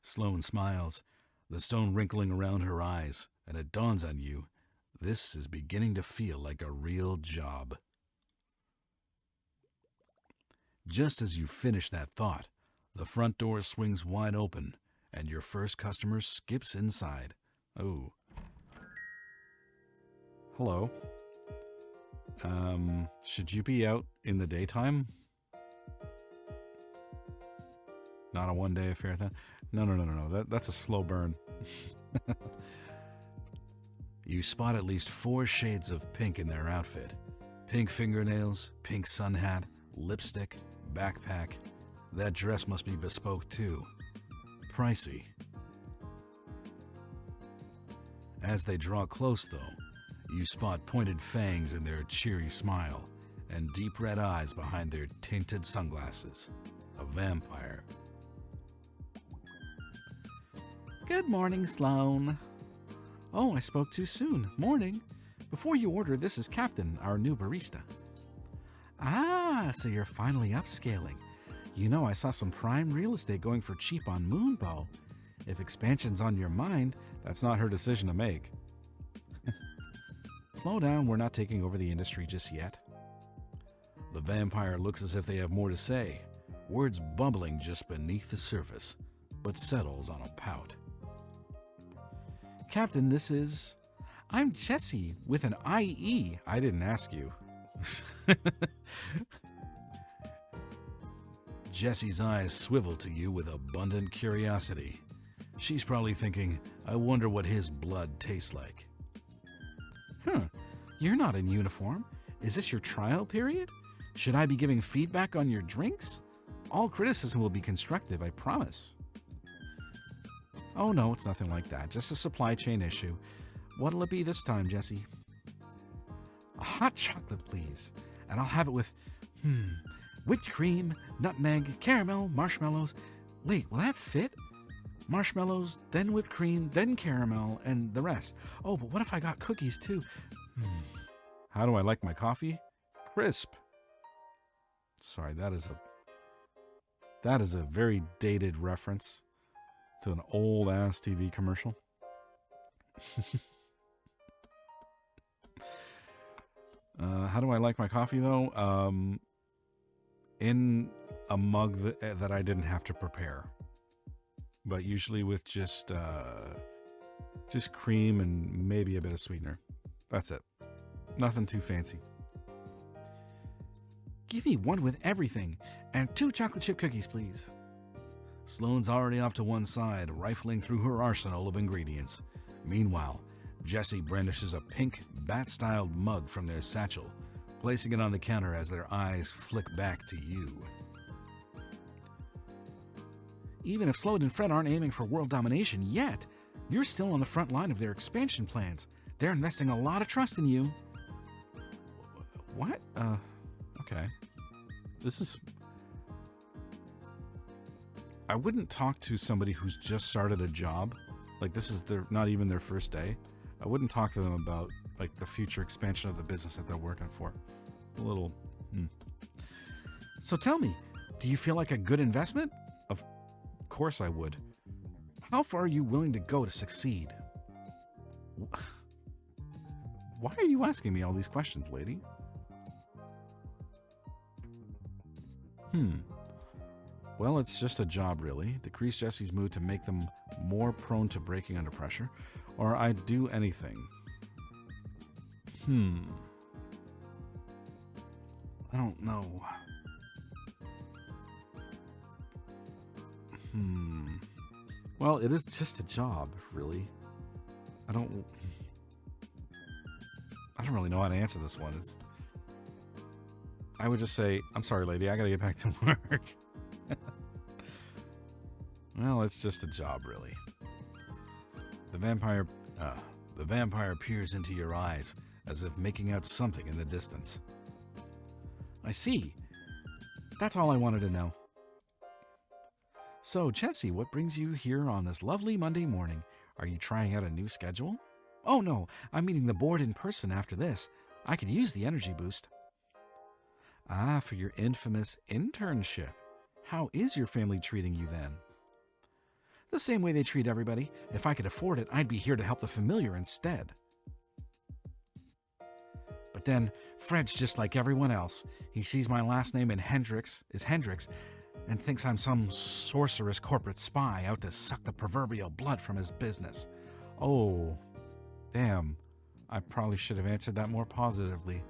Sloane smiles, the stone wrinkling around her eyes, and it dawns on you, this is beginning to feel like a real job. Just as you finish that thought, the front door swings wide open, And your first customer skips inside. Oh. Hello. Should you be out in the daytime? Not a one-day affair then? No. That's a slow burn. You spot at least 4 shades of pink in their outfit. Pink fingernails, pink sun hat, lipstick, backpack. That dress must be bespoke too. Pricey. As they draw close, though, you spot pointed fangs in their cheery smile and deep red eyes behind their tinted sunglasses. A vampire. Good morning, Sloane. Oh, I spoke too soon. Morning. Before you order, this is Captain, our new barista. Ah, so you're finally upscaling. You know, I saw some prime real estate going for cheap on Moonbow. If expansion's on your mind, that's not her decision to make. Slow down, we're not taking over the industry just yet. The vampire looks as if they have more to say, words bubbling just beneath the surface, but settles on a pout. Captain, this is... I'm Jessie with an IE. I didn't ask you. Jessie's eyes swivel to you with abundant curiosity. She's probably thinking, I wonder what his blood tastes like. You're not in uniform. Is this your trial period? Should I be giving feedback on your drinks? All criticism will be constructive, I promise. Oh no, it's nothing like that. Just a supply chain issue. What'll it be this time, Jessie? A hot chocolate, please. And I'll have it with, whipped cream, nutmeg, caramel, marshmallows. Wait, will that fit? Marshmallows, then whipped cream, then caramel, and the rest. Oh, but what if I got cookies too? How do I like my coffee? Crisp. Sorry, that is a very dated reference to an old-ass TV commercial. How do I like my coffee, though? In a mug that I didn't have to prepare. But usually with just cream and maybe a bit of sweetener. That's it. Nothing too fancy. Give me one with everything, and 2 chocolate chip cookies, please. Sloane's already off to one side, rifling through her arsenal of ingredients. Meanwhile, Jessie brandishes a pink, bat-styled mug from their satchel, placing it on the counter as their eyes flick back to you. Even if Sloane and Fred aren't aiming for world domination yet, you're still on the front line of their expansion plans. They're investing a lot of trust in you. What? Okay. This is... I wouldn't talk to somebody who's just started a job. Like, this is not even their first day. I wouldn't talk to them about, like, the future expansion of the business that they're working for. A little... So tell me, do you feel like a good investment? Of course I would. How far are you willing to go to succeed? Why are you asking me all these questions, lady? Well, it's just a job, really. Decrease Jessie's mood to make them more prone to breaking under pressure. Or I'd do anything. I don't know. Well, it is just a job, really. I don't really know how to answer this one. I would just say, I'm sorry, lady, I gotta get back to work. Well, it's just a job, really. The vampire peers into your eyes, as if making out something in the distance. I see. That's all I wanted to know. So, Jessie, what brings you here on this lovely Monday morning? Are you trying out a new schedule? Oh no, I'm meeting the board in person after this. I could use the energy boost. Ah, for your infamous internship. How is your family treating you then? The same way they treat everybody. If I could afford it, I'd be here to help the familiar instead. But then, Fred's just like everyone else. He sees my last name in Hendrix is Hendrix, and thinks I'm some sorceress corporate spy out to suck the proverbial blood from his business. Oh, damn. I probably should have answered that more positively.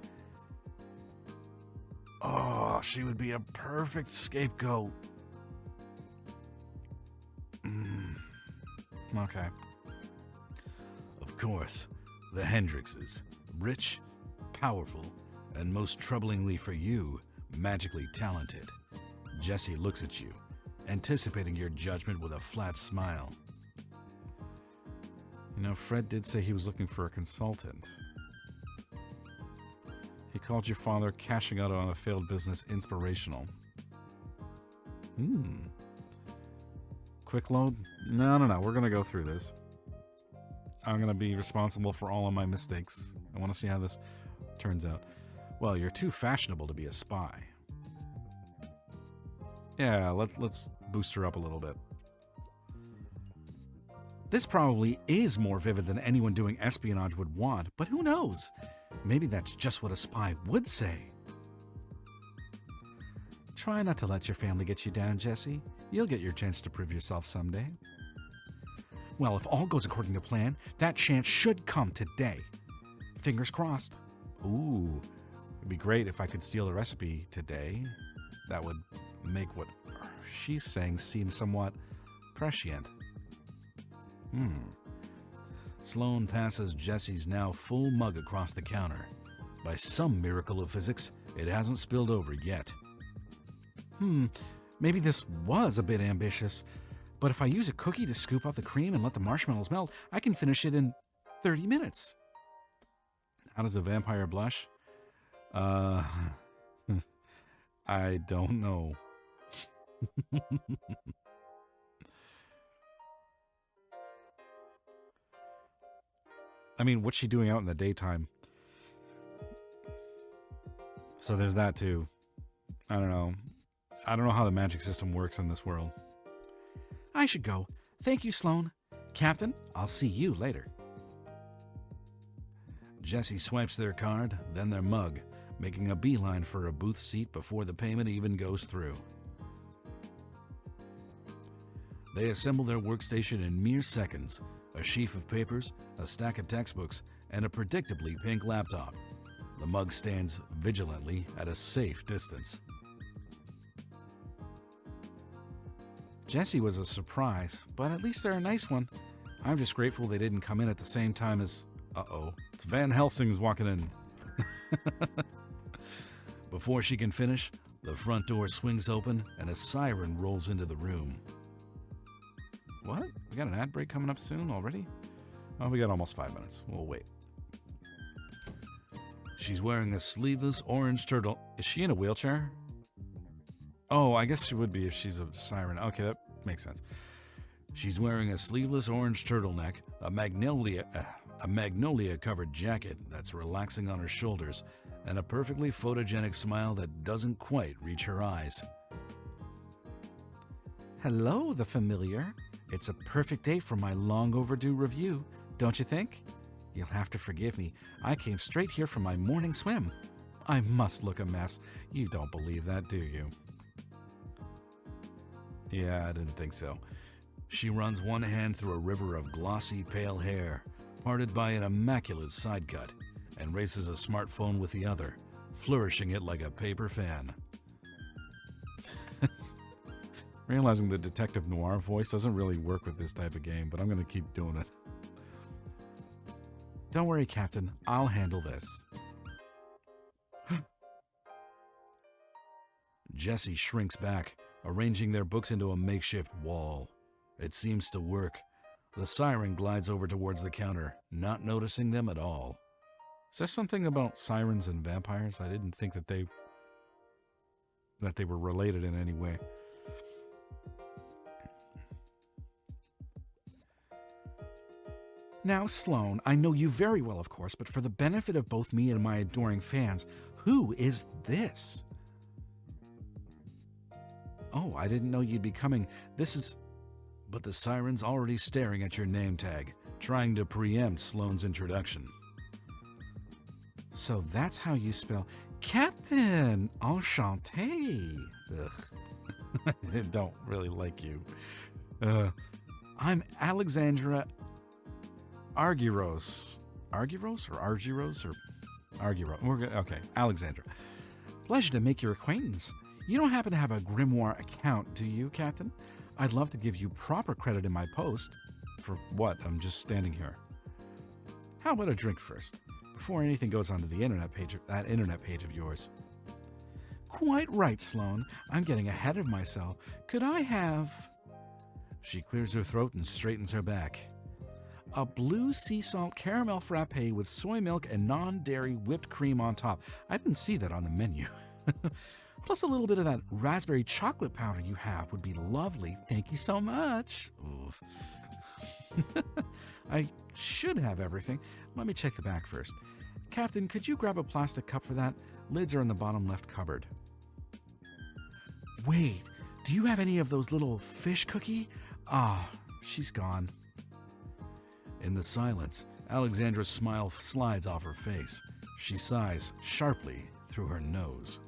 Oh, she would be a perfect scapegoat. Okay. Of course, the Hendrixes, rich, powerful, and most troublingly for you, magically talented. Jessie looks at you, anticipating your judgment with a flat smile. You know, Fred did say he was looking for a consultant. He called your father cashing out on a failed business inspirational. Quick load? No. We're going to go through this. I'm going to be responsible for all of my mistakes. I want to see how this turns out. Well, you're too fashionable to be a spy. Yeah, let's boost her up a little bit. This probably is more vivid than anyone doing espionage would want, but who knows? Maybe that's just what a spy would say. Try not to let your family get you down, Jessie. You'll get your chance to prove yourself someday. Well, if all goes according to plan, that chance should come today. Fingers crossed. Ooh, it'd be great if I could steal the recipe today. That would make what she's saying seem somewhat prescient. Sloane passes Jessie's now full mug across the counter. By some miracle of physics, it hasn't spilled over yet. Maybe this was a bit ambitious, but if I use a cookie to scoop out the cream and let the marshmallows melt, I can finish it in 30 minutes. How does a vampire blush? I don't know. I mean, what's she doing out in the daytime? So there's that too. I don't know. I don't know how the magic system works in this world. I should go. Thank you, Sloane. Captain, I'll see you later. Jessie swipes their card, then their mug, making a beeline for a booth seat before the payment even goes through. They assemble their workstation in mere seconds, a sheaf of papers, a stack of textbooks, and a predictably pink laptop. The mug stands vigilantly at a safe distance. Jessie was a surprise, but at least they're a nice one. I'm just grateful they didn't come in at the same time as... it's Van Helsing's walking in. Before she can finish, the front door swings open and a siren rolls into the room. What? We got an ad break coming up soon already? Oh, we got almost 5 minutes. We'll wait. She's wearing a sleeveless orange turtle. Is she in a wheelchair? Oh, I guess she would be if she's a siren. Okay, that makes sense. She's wearing a sleeveless orange turtleneck, a magnolia-covered jacket that's relaxing on her shoulders, and a perfectly photogenic smile that doesn't quite reach her eyes. Hello, the familiar. It's a perfect day for my long overdue review, don't you think? You'll have to forgive me. I came straight here from my morning swim. I must look a mess. You don't believe that, do you? Yeah, I didn't think so. She runs one hand through a river of glossy, pale hair, parted by an immaculate side cut, and races a smartphone with the other, flourishing it like a paper fan. Realizing the detective noir voice doesn't really work with this type of game, but I'm going to keep doing it. Don't worry, Captain. I'll handle this. Jessie shrinks back, arranging their books into a makeshift wall. It seems to work. The siren glides over towards the counter, not noticing them at all. Is there something about sirens and vampires? I didn't think that they were related in any way. Now, Sloane, I know you very well, of course, but for the benefit of both me and my adoring fans, who is this? Oh, I didn't know you'd be coming. But the siren's already staring at your name tag, trying to preempt Sloane's introduction. So that's how you spell Captain Enchanté. Ugh. I don't really like you. I'm Alexandra Argyros. Argyros or Argyros or Argyros? Okay, Alexandra. Pleasure to make your acquaintance. You don't happen to have a grimoire account, do you, Captain? I'd love to give you proper credit in my post. For what? I'm just standing here. How about a drink first, before anything goes onto the internet page, that internet page of yours? Quite right, Sloane. I'm getting ahead of myself. Could I have... She clears her throat and straightens her back. A blue sea salt caramel frappe with soy milk and non-dairy whipped cream on top. I didn't see that on the menu. Plus a little bit of that raspberry chocolate powder you have would be lovely. Thank you so much. Oof. I should have everything. Let me check the back first. Captain, could you grab a plastic cup for that? Lids are in the bottom left cupboard. Wait, do you have any of those little fish cookie? Ah, she's gone. In the silence, Alexandra's smile slides off her face. She sighs sharply through her nose.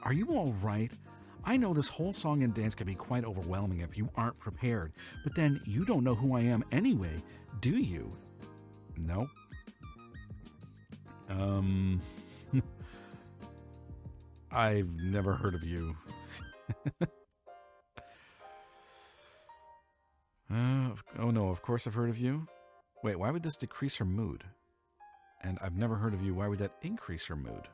Are you all right? I know this whole song and dance can be quite overwhelming if you aren't prepared, but then you don't know who I am anyway, do you? No. I've never heard of you. Oh no, of course I've heard of you. Wait, why would this decrease her mood? And I've never heard of you, why would that increase her mood?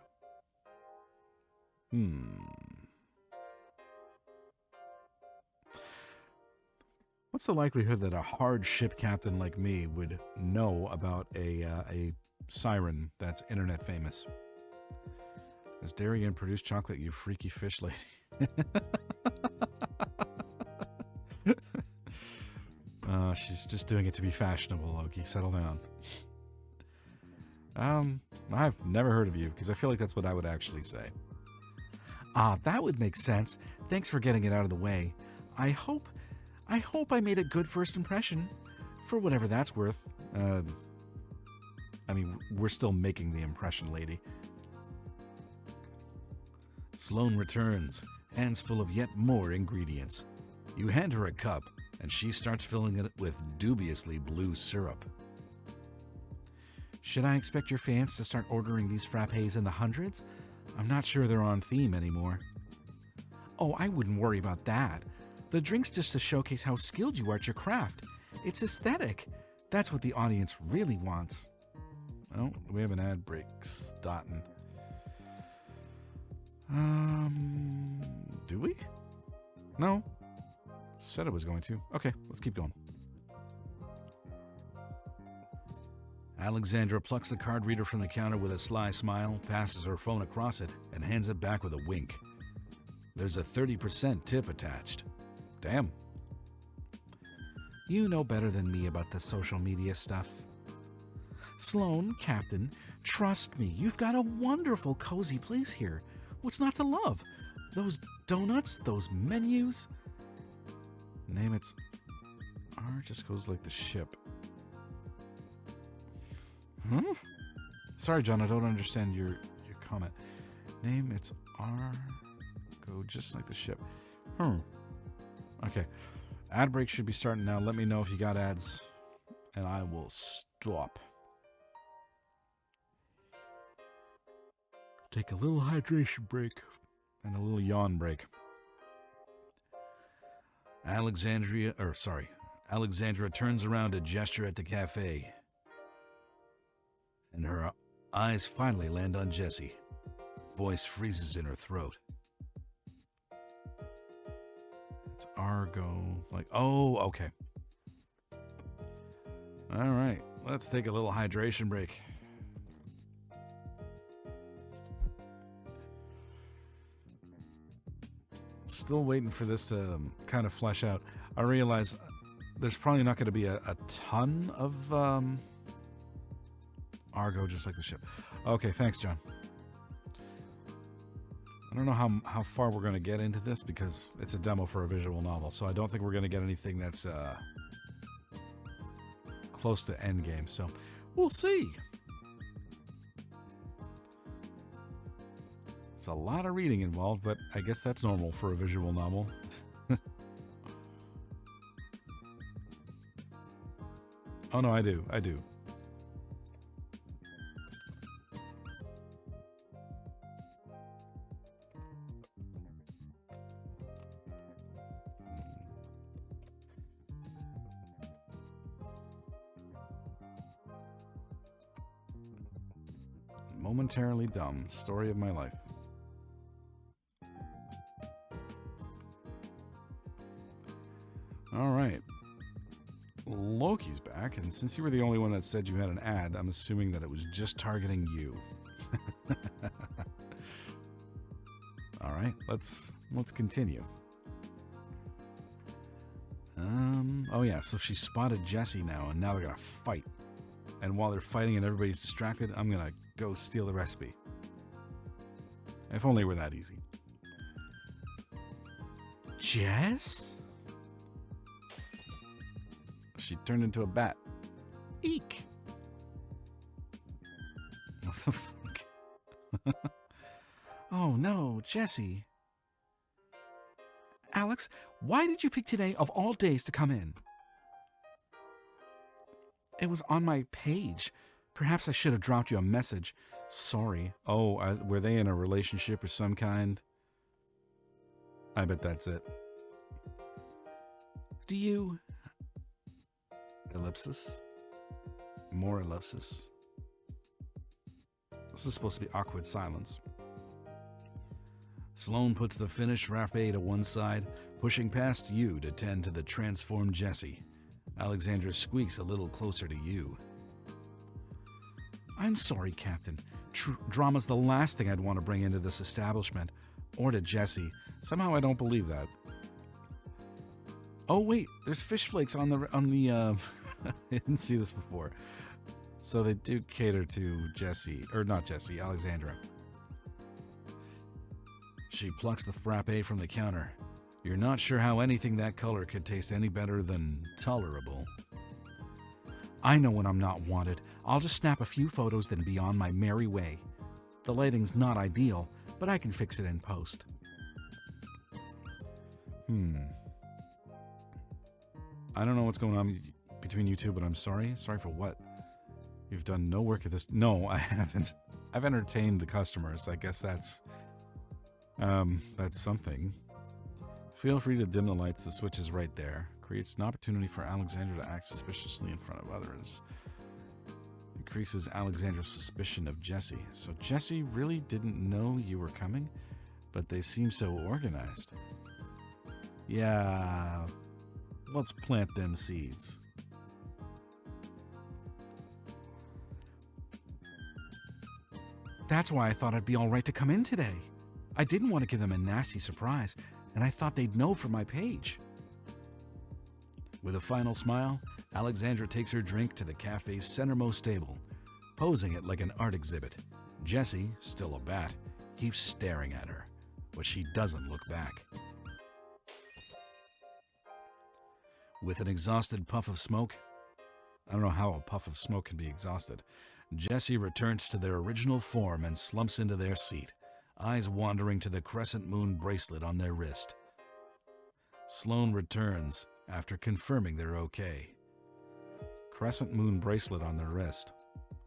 What's the likelihood that a hard ship captain like me would know about a siren that's internet famous? Does Darien produce chocolate, you freaky fish lady? She's just doing it to be fashionable, Loki. Settle down. I've never heard of you, because I feel like that's what I would actually say. Ah, that would make sense. Thanks for getting it out of the way. I hope I made a good first impression, for whatever that's worth. I mean, we're still making the impression, lady. Sloane returns, hands full of yet more ingredients. You hand her a cup, and she starts filling it with dubiously blue syrup. Should I expect your fans to start ordering these frappes in the hundreds? I'm not sure they're on theme anymore. Oh, I wouldn't worry about that. The drink's just to showcase how skilled you are at your craft. It's aesthetic. That's what the audience really wants. Oh, we have an ad break starting. Do we? No. Said it was going to. Okay, let's keep going. Alexandra plucks the card reader from the counter with a sly smile, passes her phone across it, and hands it back with a wink. There's a 30% tip attached. Damn. You know better than me about the social media stuff. Sloane, Captain, trust me, you've got a wonderful, cozy place here. What's not to love? Those donuts, those menus. Name it's R just goes like the ship. Huh? Sorry, John, I don't understand your comment. Name it's R go just like the ship. Okay. Ad break should be starting now. Let me know if you got ads, and I will stop. Take a little hydration break and a little yawn break. Alexandra turns around to gesture at the cafe, and her eyes finally land on Jessie. Voice freezes in her throat. It's Argo. Like, oh, okay. All right, let's take a little hydration break. Still waiting for this to kind of flesh out. I realize there's probably not going to be a ton of Argo just like the ship. Okay, thanks, John. I don't know how far we're going to get into this because it's a demo for a visual novel, so I don't think we're going to get anything that's close to endgame, so we'll see. It's a lot of reading involved, but I guess that's normal for a visual novel. Oh no, I do. Momentarily dumb. Story of my life. All right. Loki's back, and since you were the only one that said you had an ad, I'm assuming that it was just targeting you. All right, let's continue. Oh yeah, so she spotted Jessie now, and now they're gonna fight. And while they're fighting and everybody's distracted, I'm gonna go steal the recipe. If only it were that easy. Jess? She turned into a bat. Eek! What the fuck? Oh no, Jessie. Alex, why did you pick today of all days to come in? It was on my page. Perhaps I should have dropped you a message. Sorry. Oh, were they in a relationship of some kind? I bet that's it. Do you... Ellipsis? More ellipsis? This is supposed to be awkward silence. Sloane puts the finished frappe to one side, pushing past you to tend to the transformed Jessie. Alexandra squeaks a little closer to you. I'm sorry, Captain. Drama's the last thing I'd want to bring into this establishment. Or to Jessie. Somehow I don't believe that. Oh wait, there's fish flakes on the I didn't see this before. So they do cater to Jessie, or not Jessie, Alexandra. She plucks the frappe from the counter. You're not sure how anything that color could taste any better than tolerable. I know when I'm not wanted. I'll just snap a few photos, then be on my merry way. The lighting's not ideal, but I can fix it in post. I don't know what's going on between you two, but I'm sorry. Sorry for what? You've done no work at this. No, I haven't. I've entertained the customers. I guess that's something. Feel free to dim the lights. The switch is right there. Creates an opportunity for Alexandra to act suspiciously in front of others. Increases Alexandra's suspicion of Jessie. So Jessie really didn't know you were coming, but they seem so organized. Yeah, let's plant them seeds. That's why I thought I'd be all right to come in today. I didn't want to give them a nasty surprise, and I thought they'd know from my page. With a final smile, Alexandra takes her drink to the cafe's centermost table, posing it like an art exhibit. Jessie, still a bat, keeps staring at her, but she doesn't look back. With an exhausted puff of smoke, I don't know how a puff of smoke can be exhausted, Jessie returns to their original form and slumps into their seat, eyes wandering to the crescent moon bracelet on their wrist. Sloane returns after confirming they're okay. Crescent moon bracelet on their wrist.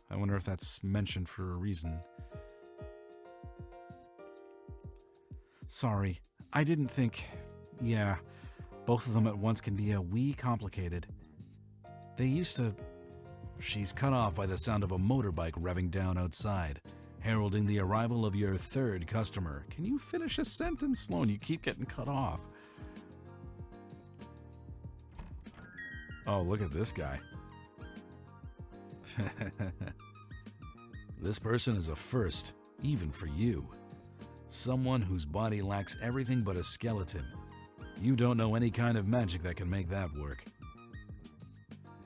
I wonder if that's mentioned for a reason. Sorry, I didn't think... Yeah, both of them at once can be a wee complicated. They used to... She's cut off by the sound of a motorbike revving down outside, heralding the arrival of your third customer. Can you finish a sentence, Sloane? You keep getting cut off. Oh, look at this guy. This person is a first, even for you. Someone whose body lacks everything but a skeleton. You don't know any kind of magic that can make that work.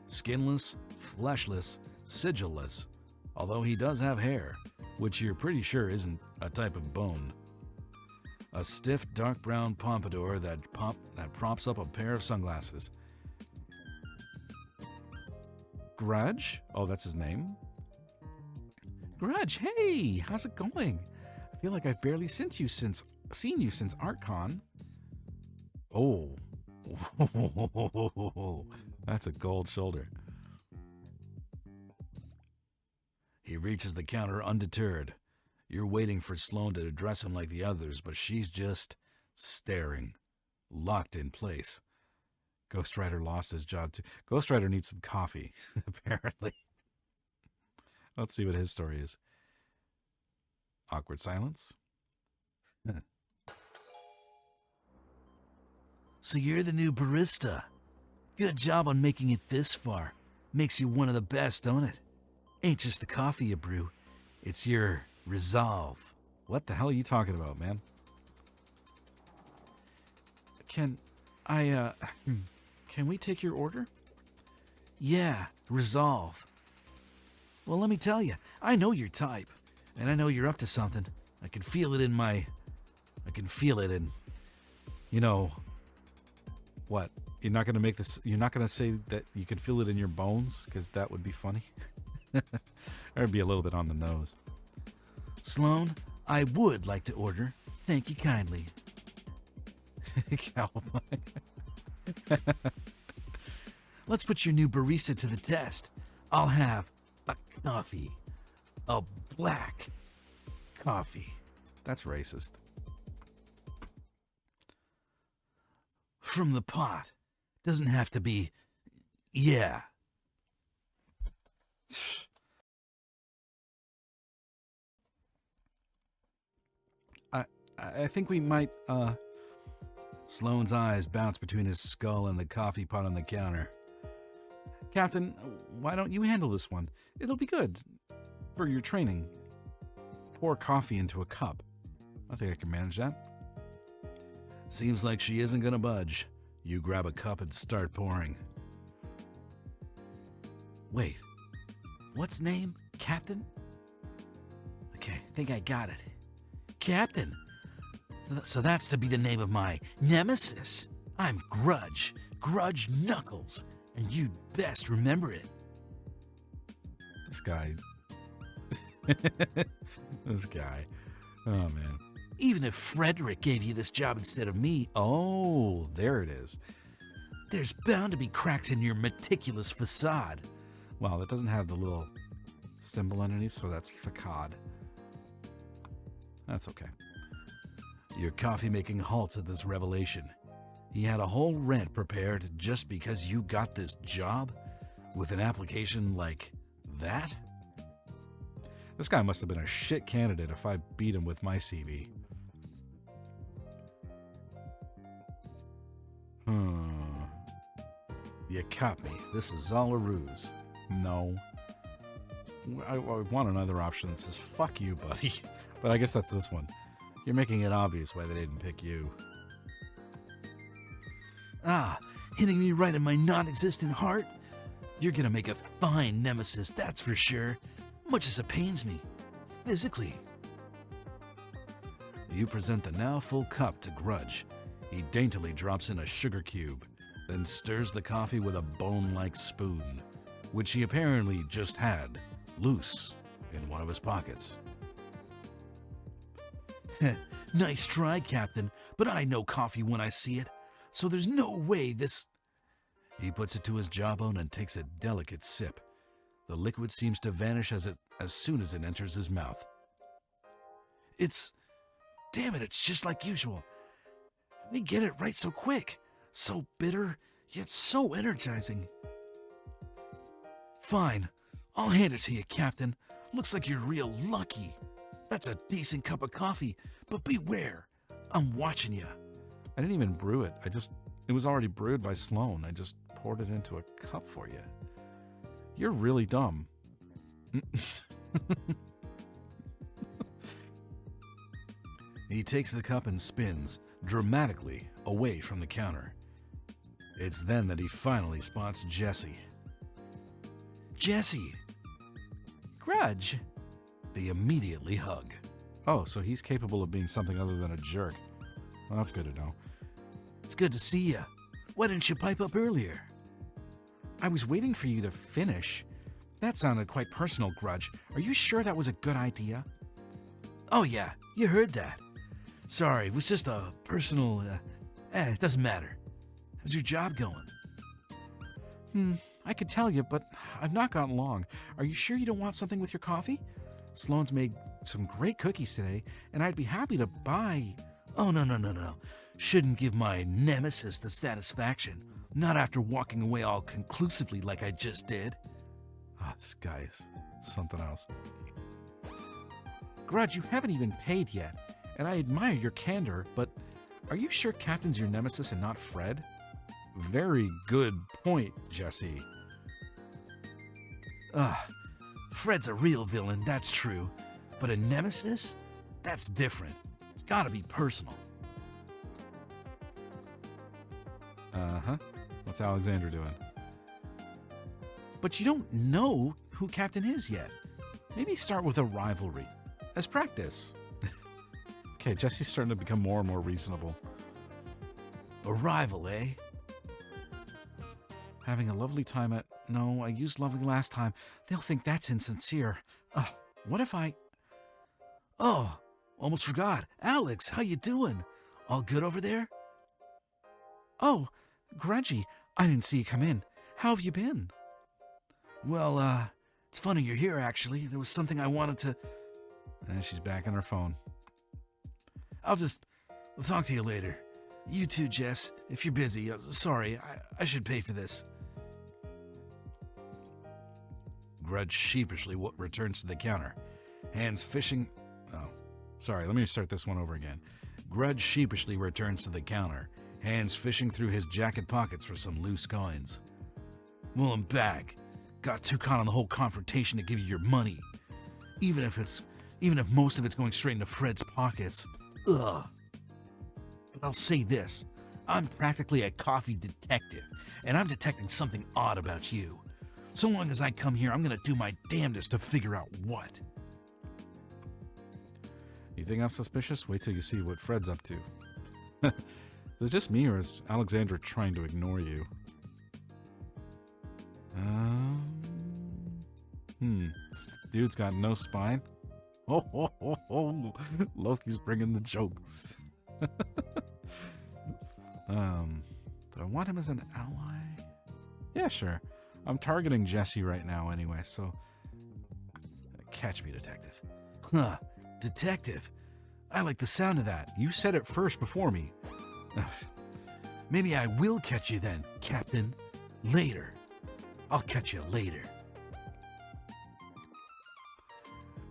Skinless, fleshless, sigilless, although he does have hair, which you're pretty sure isn't a type of bone. A stiff dark brown pompadour that props up a pair of sunglasses. Grudge? Oh, that's his name? Grudge, hey, how's it going? feel like I've barely seen you since ArtCon. Oh. That's a gold shoulder. He reaches the counter undeterred. You're waiting for Sloane to address him like the others, but she's just staring, locked in place. Ghost Rider lost his job too. Ghost Rider needs some coffee, apparently. Let's see what his story is. Awkward silence. So you're the new barista. Good job on making it this far. Makes you one of the best, don't it? Ain't just the coffee you brew. It's your resolve. What the hell are you talking about, man? Can we take your order? Yeah, resolve. Well, let me tell you, I know your type, and I know you're up to something. I can feel it in, you know, what? You're not going to say that you can feel it in your bones? Because that would be funny. Or it'd be a little bit on the nose. Sloane, I would like to order. Thank you kindly. Cowboy. Let's put your new barista to the test. I'll have a coffee. A black coffee. That's racist. From the pot. Doesn't have to be... Yeah. I think we might, Sloane's eyes bounce between his skull and the coffee pot on the counter. Captain, why don't you handle this one? It'll be good for your training. Pour coffee into a cup. I think I can manage that. Seems like she isn't gonna budge. You grab a cup and start pouring. Wait. What's name? Captain? Okay, think I got it. Captain! So that's to be the name of my nemesis. I'm Grudge. Grudge Knuckles. And you'd best remember it. This guy. This guy. Oh, man. Even if Frederick gave you this job instead of me, Oh, there it is. there's bound to be cracks in your meticulous facade. Well, it doesn't have the little symbol underneath, so that's facade. That's okay. Your coffee-making halts at this revelation. He had a whole rant prepared just because you got this job? With an application like that? This guy must have been a shit candidate if I beat him with my CV. You caught me. This is all a ruse. No. I want another option that says, fuck you, buddy. But I guess that's this one. You're making it obvious why they didn't pick you. Ah, hitting me right in my non-existent heart? You're gonna make a fine nemesis, that's for sure. Much as it pains me. Physically. You present the now full cup to Grudge. He daintily drops in a sugar cube, then stirs the coffee with a bone-like spoon, which he apparently just had, loose, in one of his pockets. Nice try, Captain, but I know coffee when I see it, so there's no way this... He puts it to his jawbone and takes a delicate sip. The liquid seems to vanish as soon as it enters his mouth. Damn it, it's just like usual. They get it right so quick. So bitter, yet so energizing. Fine, I'll hand it to you, Captain. Looks like you're real lucky. That's a decent cup of coffee, but beware. I'm watching you. I didn't even brew it. It was already brewed by Sloane. I just poured it into a cup for you. You're really dumb. He takes the cup and spins, dramatically, away from the counter. It's then that he finally spots Jessie. Jessie! Grudge! They immediately hug. Oh, so he's capable of being something other than a jerk. Well, that's good to know. It's good to see you. Why didn't you pipe up earlier? I was waiting for you to finish. That sounded quite personal, Grudge. Are you sure that was a good idea? Oh, yeah, you heard that. Sorry, it was just a personal, it doesn't matter. How's your job going? I could tell you, but I've not gotten long. Are you sure you don't want something with your coffee? Sloane's made some great cookies today, and I'd be happy to buy... Oh, no. Shouldn't give my nemesis the satisfaction. Not after walking away all conclusively like I just did. This guy is something else. Grudge, you haven't even paid yet, and I admire your candor, but are you sure Captain's your nemesis and not Fred? Very good point, Jessie. Fred's a real villain, that's true. But a nemesis? That's different. It's gotta be personal. What's Alexandra doing? But you don't know who Captain is yet. Maybe start with a rivalry. As practice. Okay, Jessie's starting to become more and more reasonable. A rival, eh? Having a lovely time at... No, I used lovely last time. They'll think that's insincere. What if I... Oh, almost forgot. Alex, how you doing? All good over there? Oh, Grudgy, I didn't see you come in. How have you been? Well, it's funny you're here, actually. There was something I wanted to... And she's back on her phone. I'll talk to you later. You too, Jess, if you're busy. Sorry, I should pay for this. Grudge sheepishly returns to the counter, hands fishing... Oh, sorry, let me start this one over again. Grudge sheepishly returns to the counter, hands fishing through his jacket pockets for some loose coins. Well, I'm back. Got too caught on the whole confrontation to give you your money. Even if most of it's going straight into Fred's pockets. Ugh. But I'll say this. I'm practically a coffee detective, and I'm detecting something odd about you. So long as I come here, I'm going to do my damnedest to figure out what. You think I'm suspicious? Wait till you see what Fred's up to. Is it just me, or is Alexandra trying to ignore you? This dude's got no spine. Oh, Loki's bringing the jokes. Do I want him as an ally? Yeah, sure. I'm targeting Jessie right now anyway, so... Catch me, detective. Huh, detective? I like the sound of that. You said it first before me. Maybe I will catch you then, Captain. Later. I'll catch you later.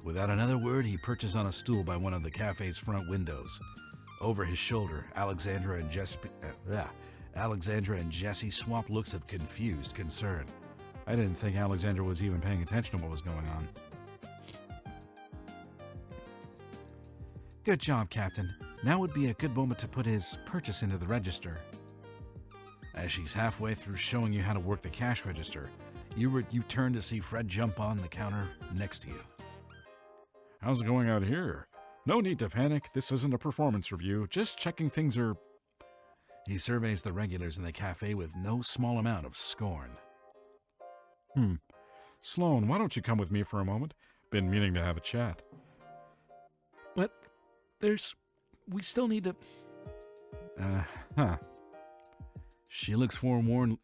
Without another word, he perches on a stool by one of the cafe's front windows. Over his shoulder, Alexandra and Jessie swap looks of confused concern. I didn't think Alexandra was even paying attention to what was going on. Good job, Captain. Now would be a good moment to put his purchase into the register. As she's halfway through showing you how to work the cash register, you turn to see Fred jump on the counter next to you. How's it going out here? No need to panic. This isn't a performance review. Just checking things are... He surveys the regulars in the cafe with no small amount of scorn. Sloane, why don't you come with me for a moment? Been meaning to have a chat. But we still need to... She looks forlornly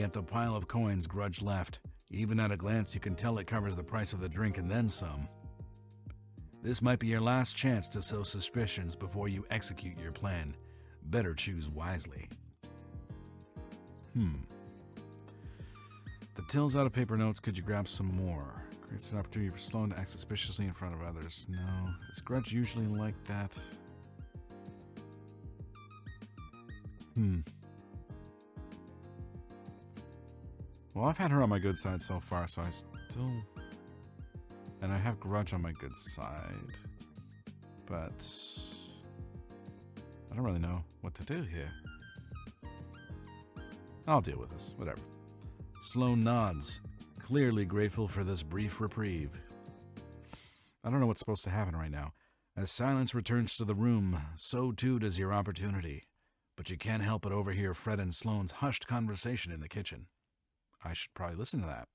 at the pile of coins Grudge left. Even at a glance, you can tell it covers the price of the drink and then some. This might be your last chance to sow suspicions before you execute your plan. Better choose wisely. The till's out of paper notes. Could you grab some more? Creates an opportunity for Sloane to act suspiciously in front of others. No. Is Grudge usually like that? Well, I've had her on my good side so far, so I still... And I have Grudge on my good side. But... I don't really know what to do here. I'll deal with this, whatever. Sloane nods, clearly grateful for this brief reprieve. I don't know what's supposed to happen right now. As silence returns to the room, so too does your opportunity. But you can't help but overhear Fred and Sloane's hushed conversation in the kitchen. I should probably listen to that.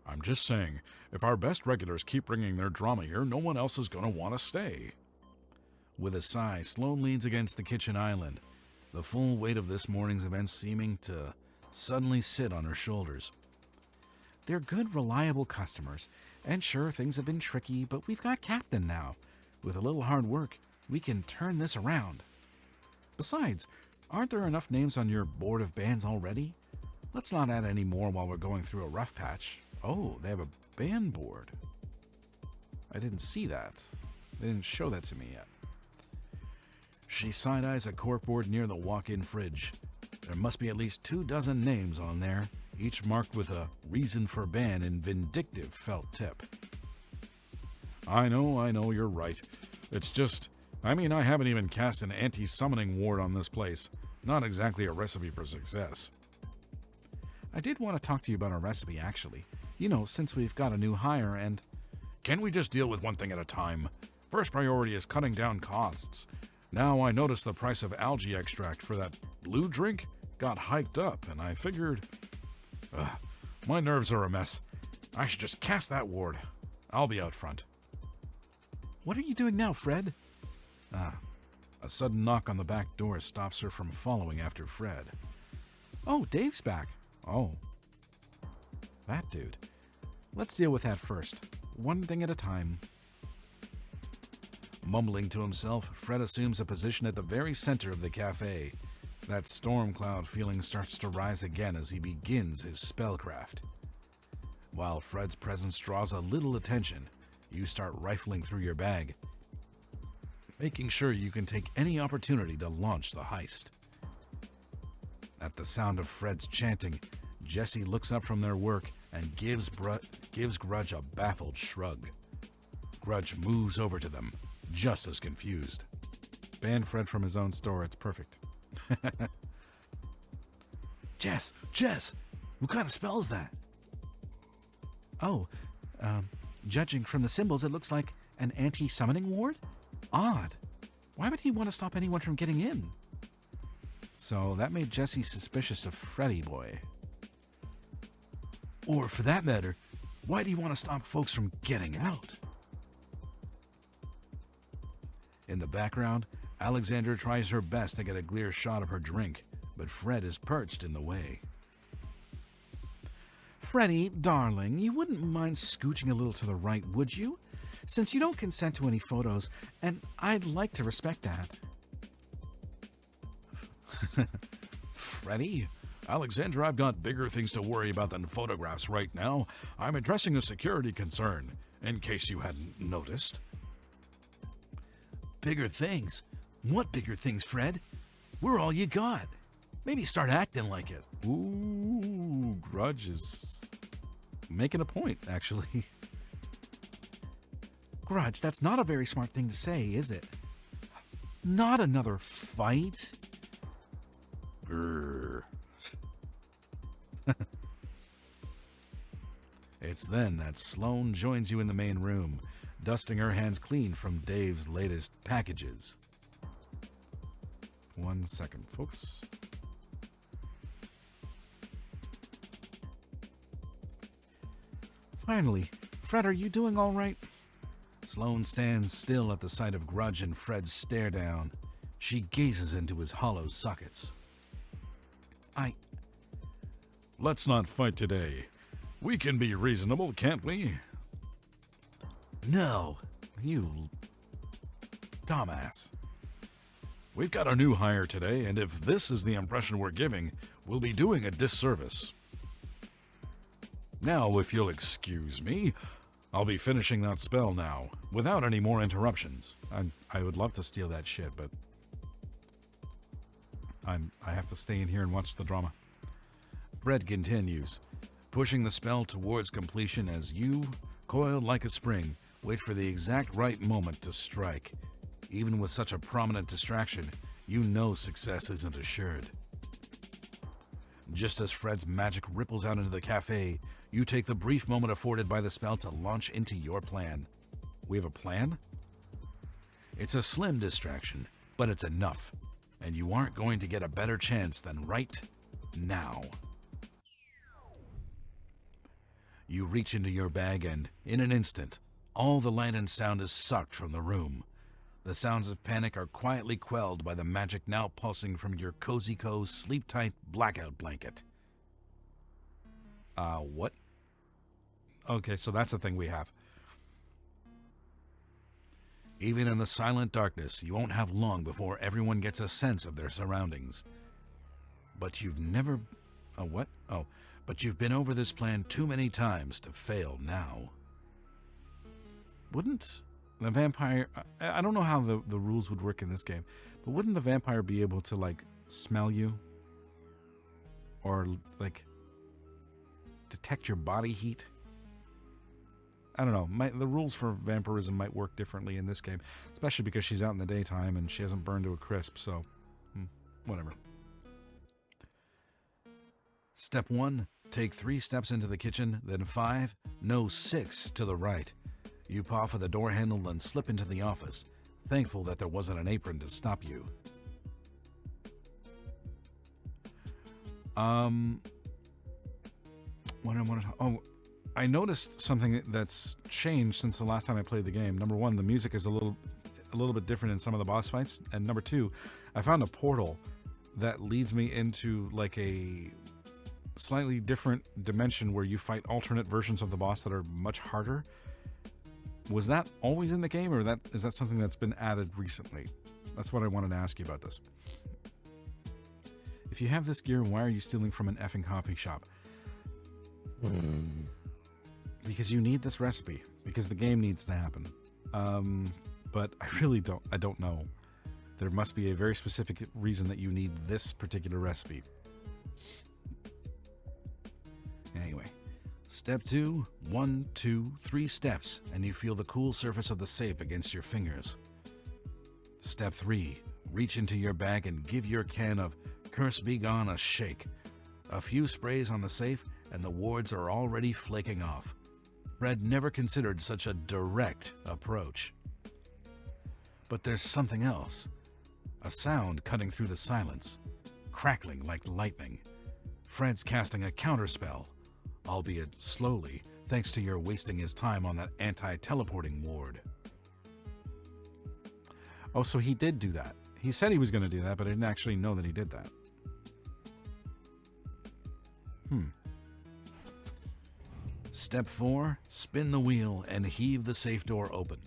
I'm just saying, if our best regulars keep bringing their drama here, no one else is going to want to stay. With a sigh, Sloane leans against the kitchen island, the full weight of this morning's events seeming to suddenly sit on her shoulders. They're good, reliable customers, and sure, things have been tricky, but we've got Captain now. With a little hard work, we can turn this around. Besides, aren't there enough names on your board of bands already? Let's not add any more while we're going through a rough patch. Oh, they have a band board. I didn't see that. They didn't show that to me yet. She side-eyes a corkboard near the walk-in fridge. There must be at least 24 names on there, each marked with a reason for ban in vindictive felt tip. I know, you're right. It's just, I haven't even cast an anti-summoning ward on this place. Not exactly a recipe for success. I did want to talk to you about our recipe, actually. You know, since we've got a new hire and... Can we just deal with one thing at a time? First priority is cutting down costs. Now I noticed the price of algae extract for that blue drink got hiked up, and I figured... my nerves are a mess. I should just cast that ward. I'll be out front. What are you doing now, Fred? A sudden knock on the back door stops her from following after Fred. Oh, Dave's back. Oh. That dude. Let's deal with that first. One thing at a time. Mumbling to himself, Fred assumes a position at the very center of the cafe. That storm cloud feeling starts to rise again as he begins his spellcraft. While Fred's presence draws a little attention, you start rifling through your bag, making sure you can take any opportunity to launch the heist. At the sound of Fred's chanting, Jessie looks up from their work and gives Grudge a baffled shrug. Grudge moves over to them, just as confused. Ban Fred from his own store, it's perfect. Jess, what kind of spell is that? Oh, judging from the symbols, it looks like an anti-summoning ward? Odd. Why would he want to stop anyone from getting in? So that made Jessie suspicious of Freddy Boy. Or, for that matter, why do you want to stop folks from getting out? In the background, Alexandra tries her best to get a clear shot of her drink, but Fred is perched in the way. Freddy, darling, you wouldn't mind scooching a little to the right, would you? Since you don't consent to any photos, and I'd like to respect that. Freddy? Alexandra, I've got bigger things to worry about than photographs right now. I'm addressing a security concern, in case you hadn't noticed. Bigger things? What bigger things, Fred? We're all you got. Maybe start acting like it. Ooh, Grudge is making a point, actually. Grudge, that's not a very smart thing to say, is it? Not another fight? Grrr. It's then that Sloane joins you in the main room, dusting her hands clean from Dave's latest packages. 1 second, folks. Finally. Fred, are you doing all right? Sloane stands still at the sight of Grudge and Fred's stare down. She gazes into his hollow sockets. Let's not fight today. We can be reasonable, can't we? No. You dumbass. We've got a new hire today, and if this is the impression we're giving, we'll be doing a disservice. Now, if you'll excuse me, I'll be finishing that spell now, without any more interruptions. I would love to steal that shit, but I have to stay in here and watch the drama. Fred continues, pushing the spell towards completion as you, coiled like a spring, wait for the exact right moment to strike. Even with such a prominent distraction, you know success isn't assured. Just as Fred's magic ripples out into the cafe, you take the brief moment afforded by the spell to launch into your plan. We have a plan? It's a slim distraction, but it's enough, and you aren't going to get a better chance than right now. You reach into your bag and, in an instant, all the light and sound is sucked from the room. The sounds of panic are quietly quelled by the magic now pulsing from your Cozy Co sleep-tight blackout blanket. What? Okay, so that's the thing we have. Even in the silent darkness, you won't have long before everyone gets a sense of their surroundings. But you've never... what? Oh, but you've been over this plan too many times to fail now. Wouldn't the vampire... I don't know how the rules would work in this game, but wouldn't the vampire be able to, like, smell you? Or, like, detect your body heat? I don't know. The rules for vampirism might work differently in this game, especially because she's out in the daytime and she hasn't burned to a crisp, so whatever. Step 1, take 3 steps into the kitchen, then 5, no 6 to the right. You paw for the door handle and slip into the office, thankful that there wasn't an apron to stop you. I noticed something that's changed since the last time I played the game. Number 1, the music is a little bit different in some of the boss fights, and number 2, I found a portal that leads me into like a slightly different dimension where you fight alternate versions of the boss that are much harder. Was that always in the game, or is that something that's been added recently? That's what I wanted to ask you about this. If you have this gear, why are you stealing from an effing coffee shop? Because you need this recipe. Because the game needs to happen. But I really don't know. There must be a very specific reason that you need this particular recipe. Anyway, step 2, 1, 2, 3 steps, and you feel the cool surface of the safe against your fingers. Step 3, reach into your bag and give your can of Curse Be Gone a shake. A few sprays on the safe, and the wards are already flaking off. Fred never considered such a direct approach. But there's something else. A sound cutting through the silence, crackling like lightning. Fred's casting a counterspell, albeit slowly, thanks to your wasting his time on that anti-teleporting ward. Oh, so he did do that. He said he was going to do that, but I didn't actually know that he did that. Step 4, spin the wheel and heave the safe door open.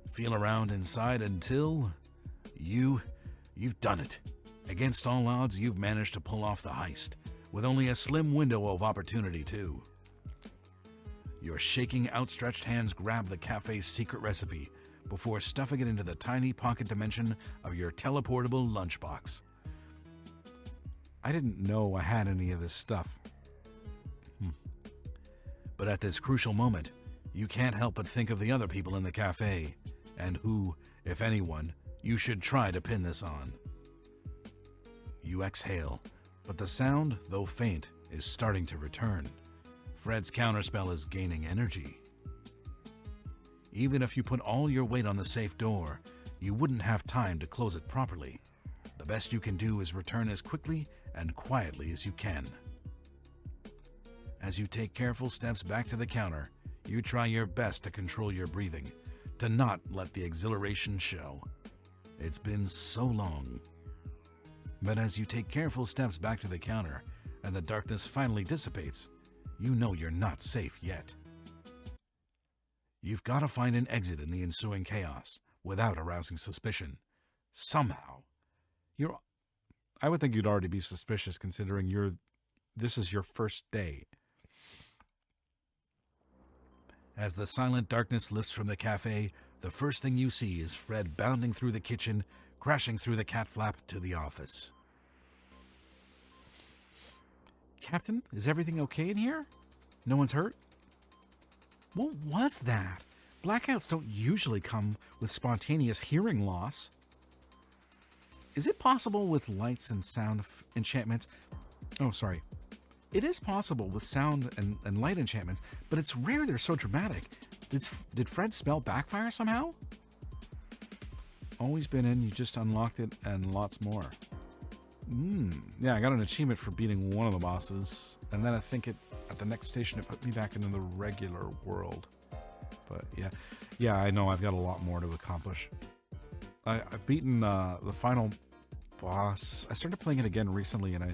Feel around inside until you've done it. Against all odds, you've managed to pull off the heist, with only a slim window of opportunity too. Your shaking, outstretched hands grab the cafe's secret recipe before stuffing it into the tiny pocket dimension of your teleportable lunchbox. I didn't know I had any of this stuff. But at this crucial moment, you can't help but think of the other people in the cafe, and who, if anyone, you should try to pin this on. You exhale, but the sound, though faint, is starting to return. Fred's counterspell is gaining energy. Even if you put all your weight on the safe door, you wouldn't have time to close it properly. The best you can do is return as quickly and quietly as you can. As you take careful steps back to the counter, you try your best to control your breathing, to not let the exhilaration show. It's been so long. But as you take careful steps back to the counter, and the darkness finally dissipates, you know you're not safe yet. You've got to find an exit in the ensuing chaos, without arousing suspicion. Somehow. I would think you'd already be suspicious, considering this is your first day. As the silent darkness lifts from the cafe, the first thing you see is Fred bounding through the kitchen, crashing through the cat flap to the office. Captain, is everything okay in here? No one's hurt? What was that? Blackouts don't usually come with spontaneous hearing loss. Is it possible with lights and sound enchantments? Oh, sorry. It is possible with sound and light enchantments, but it's rare they're so dramatic. Did Fred's spell backfire somehow? Always been in, you just unlocked it, and lots more. Yeah, I got an achievement for beating one of the bosses, and then I think at the next station, it put me back into the regular world. But yeah, I know I've got a lot more to accomplish. I've beaten the final boss. I started playing it again recently, and I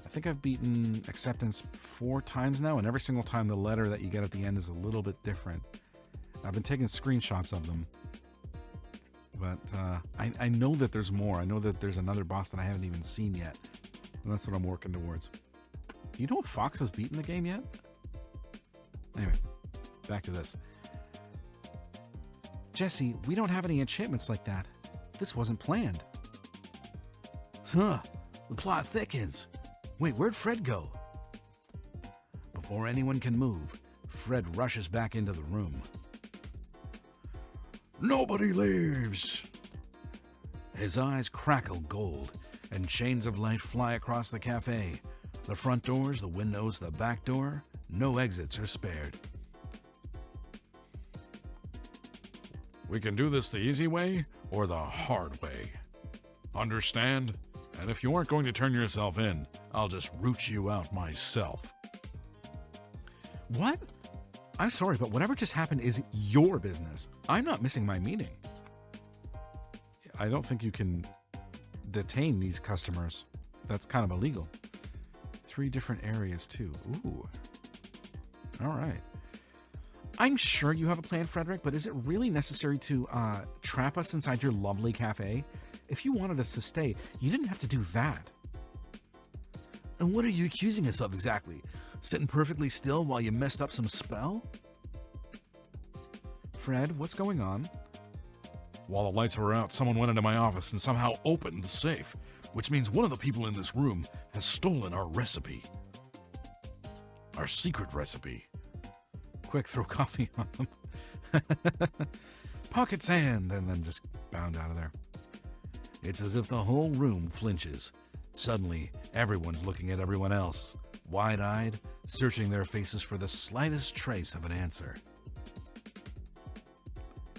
think I've beaten Acceptance 4 times now, and every single time the letter that you get at the end is a little bit different. I've been taking screenshots of them. But I know that there's more. I know that there's another boss that I haven't even seen yet. And that's what I'm working towards. Do you know if Fox has beaten the game yet? Anyway, back to this. Jessie, we don't have any enchantments like that. This wasn't planned. Huh. The plot thickens. Wait, where'd Fred go? Before anyone can move, Fred rushes back into the room. Nobody leaves! His eyes crackle gold, and chains of light fly across the cafe. The front doors, the windows, the back door, no exits are spared. We can do this the easy way or the hard way. Understand? And if you aren't going to turn yourself in, I'll just root you out myself. What? I'm sorry, but whatever just happened is your business. I'm not missing my meeting. I don't think you can detain these customers. That's kind of illegal. 3 different areas, too. Ooh. All right. I'm sure you have a plan, Frederick, but is it really necessary to trap us inside your lovely cafe? If you wanted us to stay, you didn't have to do that. And what are you accusing us of exactly? Sitting perfectly still while you messed up some spell? Fred, what's going on? While the lights were out, someone went into my office and somehow opened the safe, which means one of the people in this room has stolen our recipe. Our secret recipe. Quick, throw coffee on them. Pocket sand, and then just bound out of there. It's as if the whole room flinches. Suddenly, everyone's looking at everyone else, wide-eyed, searching their faces for the slightest trace of an answer.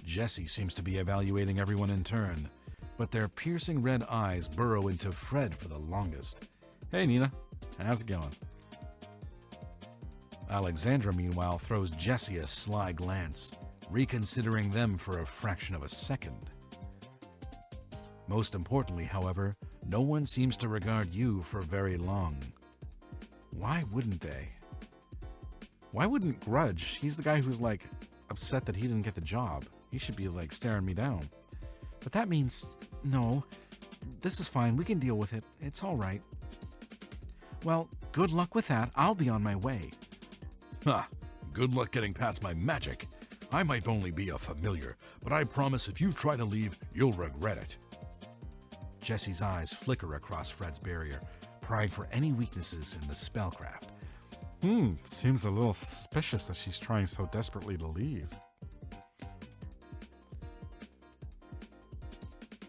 Jessie seems to be evaluating everyone in turn, but their piercing red eyes burrow into Fred for the longest. Hey, Nina. How's it going? Alexandra, meanwhile, throws Jessie a sly glance, reconsidering them for a fraction of a second. Most importantly, however, no one seems to regard you for very long. Why wouldn't they? Why wouldn't Grudge? He's the guy who's, like, upset that he didn't get the job. He should be, like, staring me down. But that means, no, this is fine. We can deal with it. It's all right. Well, good luck with that. I'll be on my way. Ha! Good luck getting past my magic. I might only be a familiar, but I promise if you try to leave, you'll regret it. Jessie's eyes flicker across Fred's barrier, prying for any weaknesses in the spellcraft. Seems a little suspicious that she's trying so desperately to leave.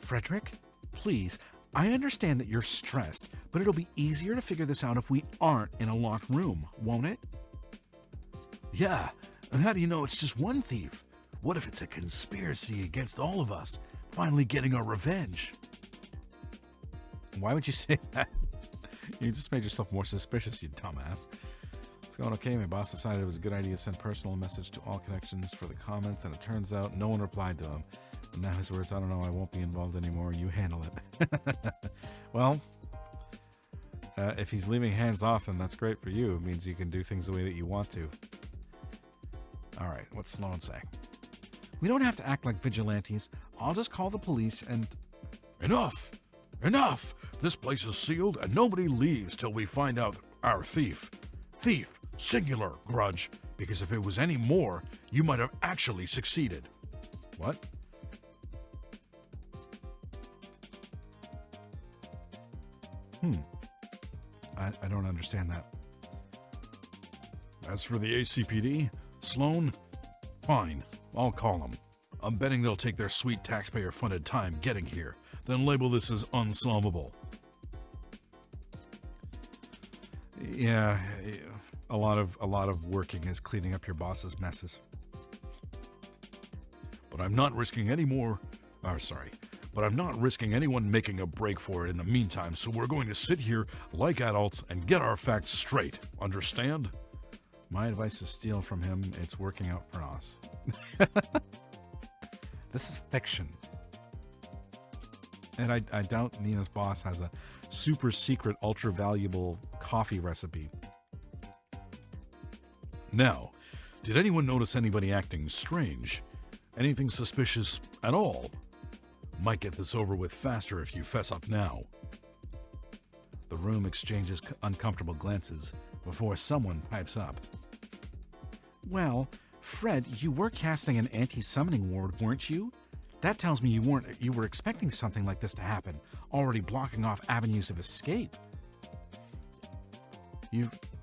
Frederick, please, I understand that you're stressed, but it'll be easier to figure this out if we aren't in a locked room, won't it? Yeah, and how do you know it's just one thief? What if it's a conspiracy against all of us, finally getting our revenge? Why would you say that? You just made yourself more suspicious, you dumbass. It's going okay. My boss decided it was a good idea to send personal message to all connections for the comments, and it turns out no one replied to him. And now his words, I don't know, I won't be involved anymore. You handle it. Well, if he's leaving hands off, then that's great for you. It means you can do things the way that you want to. All right, what's Sloane saying? We don't have to act like vigilantes. I'll just call the police and... Enough! Enough! This place is sealed and nobody leaves till we find out our thief. Thief, singular, Grudge, because if it was any more, you might have actually succeeded. What? I don't understand that. As for the ACPD, Sloane, fine, I'll call them. I'm betting they'll take their sweet taxpayer-funded time getting here, then label this as unsolvable. Yeah, a lot of working is cleaning up your boss's messes. But I'm not risking any more. but I'm not risking anyone making a break for it in the meantime, so we're going to sit here like adults and get our facts straight. Understand? My advice is steal from him. It's working out for us. This is fiction. And I doubt Nina's boss has a super secret, ultra valuable coffee recipe. Now, did anyone notice anybody acting strange? Anything suspicious at all? Might get this over with faster if you fess up now. The room exchanges uncomfortable glances before someone pipes up. Well, Fred, you were casting an anti-summoning ward, weren't you? That tells me you were expecting something like this to happen, already blocking off avenues of escape.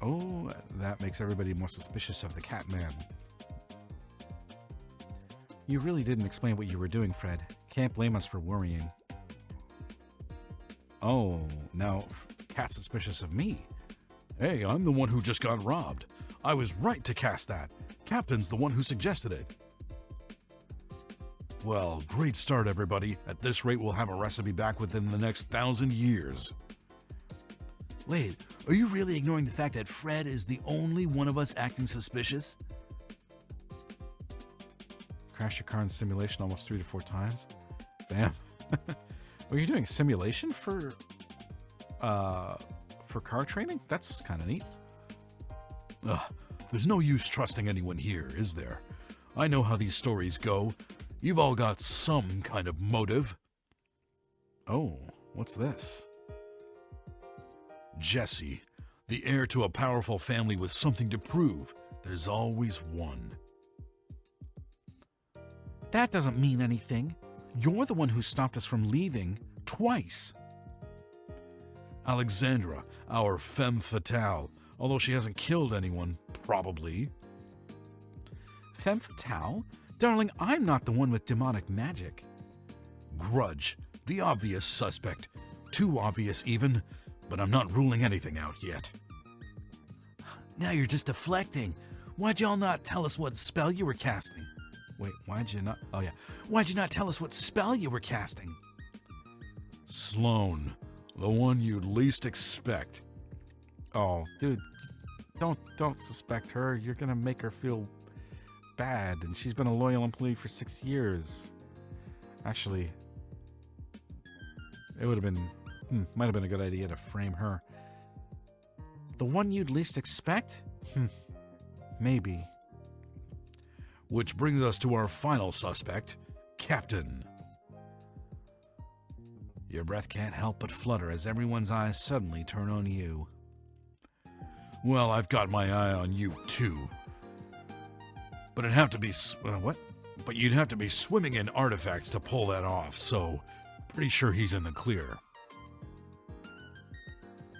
Oh, that makes everybody more suspicious of the cat man. You really didn't explain what you were doing, Fred. Can't blame us for worrying. Oh, now Cat's suspicious of me. Hey, I'm the one who just got robbed. I was right to cast that. Captain's the one who suggested it. Well, great start, everybody. At this rate, we'll have a recipe back within the next 1,000 years. Wait, are you really ignoring the fact that Fred is the only one of us acting suspicious? Crash your car in simulation almost 3 to 4 times. Damn. Were you doing simulation for car training? That's kind of neat. Ugh, there's no use trusting anyone here, is there? I know how these stories go. You've all got some kind of motive. Oh, what's this? Jessie, the heir to a powerful family with something to prove. There's always one. That doesn't mean anything. You're the one who stopped us from leaving twice. Alexandra, our femme fatale, although she hasn't killed anyone, probably. Femme fatale? Darling, I'm not the one with demonic magic. Grudge, the obvious suspect. Too obvious even, but I'm not ruling anything out yet. Now you're just deflecting. Why'd y'all not tell us what spell you were casting? Wait, why'd you not? Oh, yeah. Why'd you not tell us what spell you were casting? Sloane, the one you'd least expect. Oh, dude, don't suspect her. You're gonna make her feel bad, and she's been a loyal employee for 6 years. Actually, it would have been, might have been a good idea to frame her. The one you'd least expect? Maybe. Which brings us to our final suspect, Captain. Your breath can't help but flutter as everyone's eyes suddenly turn on you. Well, I've got my eye on you too. But it'd have to be what? But you'd have to be swimming in artifacts to pull that off, so pretty sure he's in the clear.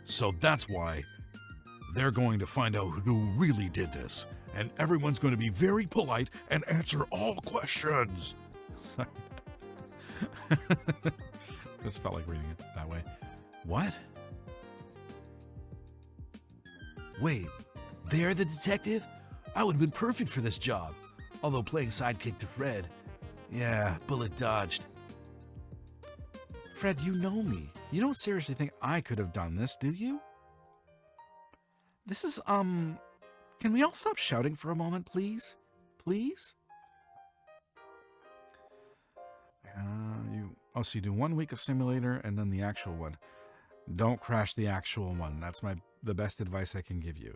So that's why they're going to find out who really did this, and everyone's going to be very polite and answer all questions. Sorry. This felt like reading it that way. What? Wait, they're the detective? I would have been perfect for this job. Although playing sidekick to Fred. Yeah, bullet dodged. Fred, you know me. You don't seriously think I could have done this, do you? This is, can we all stop shouting for a moment, please? Please? So you do 1 week of simulator and then the actual one. Don't crash the actual one. That's the best advice I can give you.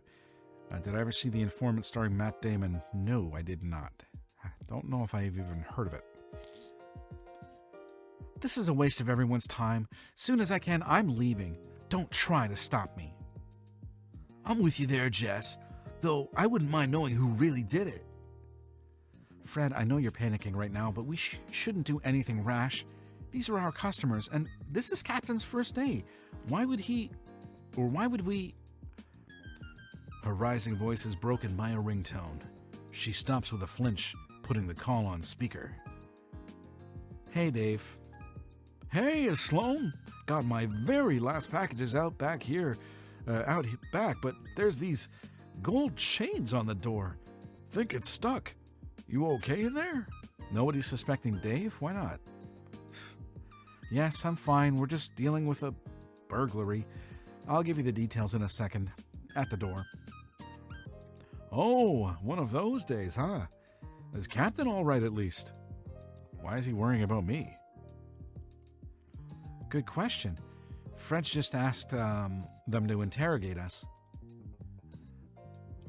Did I ever see The Informant starring Matt Damon? No, I did not. I don't know if I've even heard of it. This is a waste of everyone's time. Soon as I can, I'm leaving. Don't try to stop me. I'm with you there, Jess. Though I wouldn't mind knowing who really did it. Fred, I know you're panicking right now, but we shouldn't do anything rash. These are our customers, and this is Captain's first day. Why would we... Her rising voice is broken by a ringtone. She stops with a flinch, putting the call on speaker. Hey, Dave. Hey, Sloane. Got my very last packages out back, but there's these gold chains on the door. Think it's stuck. You okay in there? Nobody's suspecting Dave? Why not? Yes, I'm fine. We're just dealing with a burglary. I'll give you the details in a second. At the door. Oh, one of those days, huh? Is Captain all right at least? Why is he worrying about me? Good question. Fred's just asked them to interrogate us.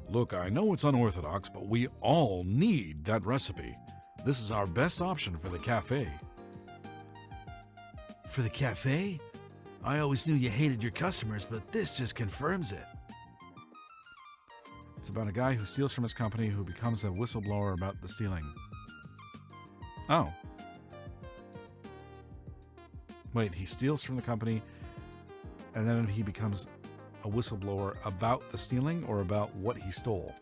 Look, I know it's unorthodox, but we all need that recipe. This is our best option for the cafe. For the cafe? I always knew you hated your customers, but this just confirms it. It's about a guy who steals from his company who becomes a whistleblower about the stealing. Oh. Wait, he steals from the company and then he becomes a whistleblower about the stealing or about what he stole?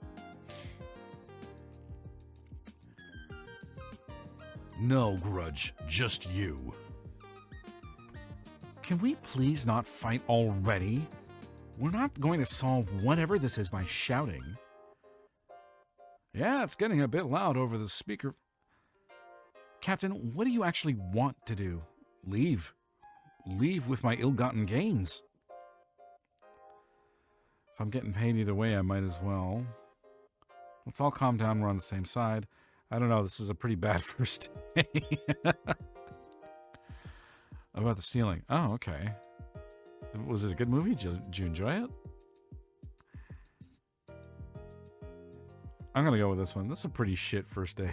No, Grudge, just you. Can we please not fight already? We're not going to solve whatever this is by shouting. Yeah, it's getting a bit loud over the speaker. Captain, what do you actually want to do? Leave. Leave with my ill-gotten gains. If I'm getting paid either way, I might as well. Let's all calm down. We're on the same side. I don't know. This is a pretty bad first day. About the stealing. Oh, okay. Was it a good movie? Did you enjoy it? I'm going to go with this one. This is a pretty shit first day.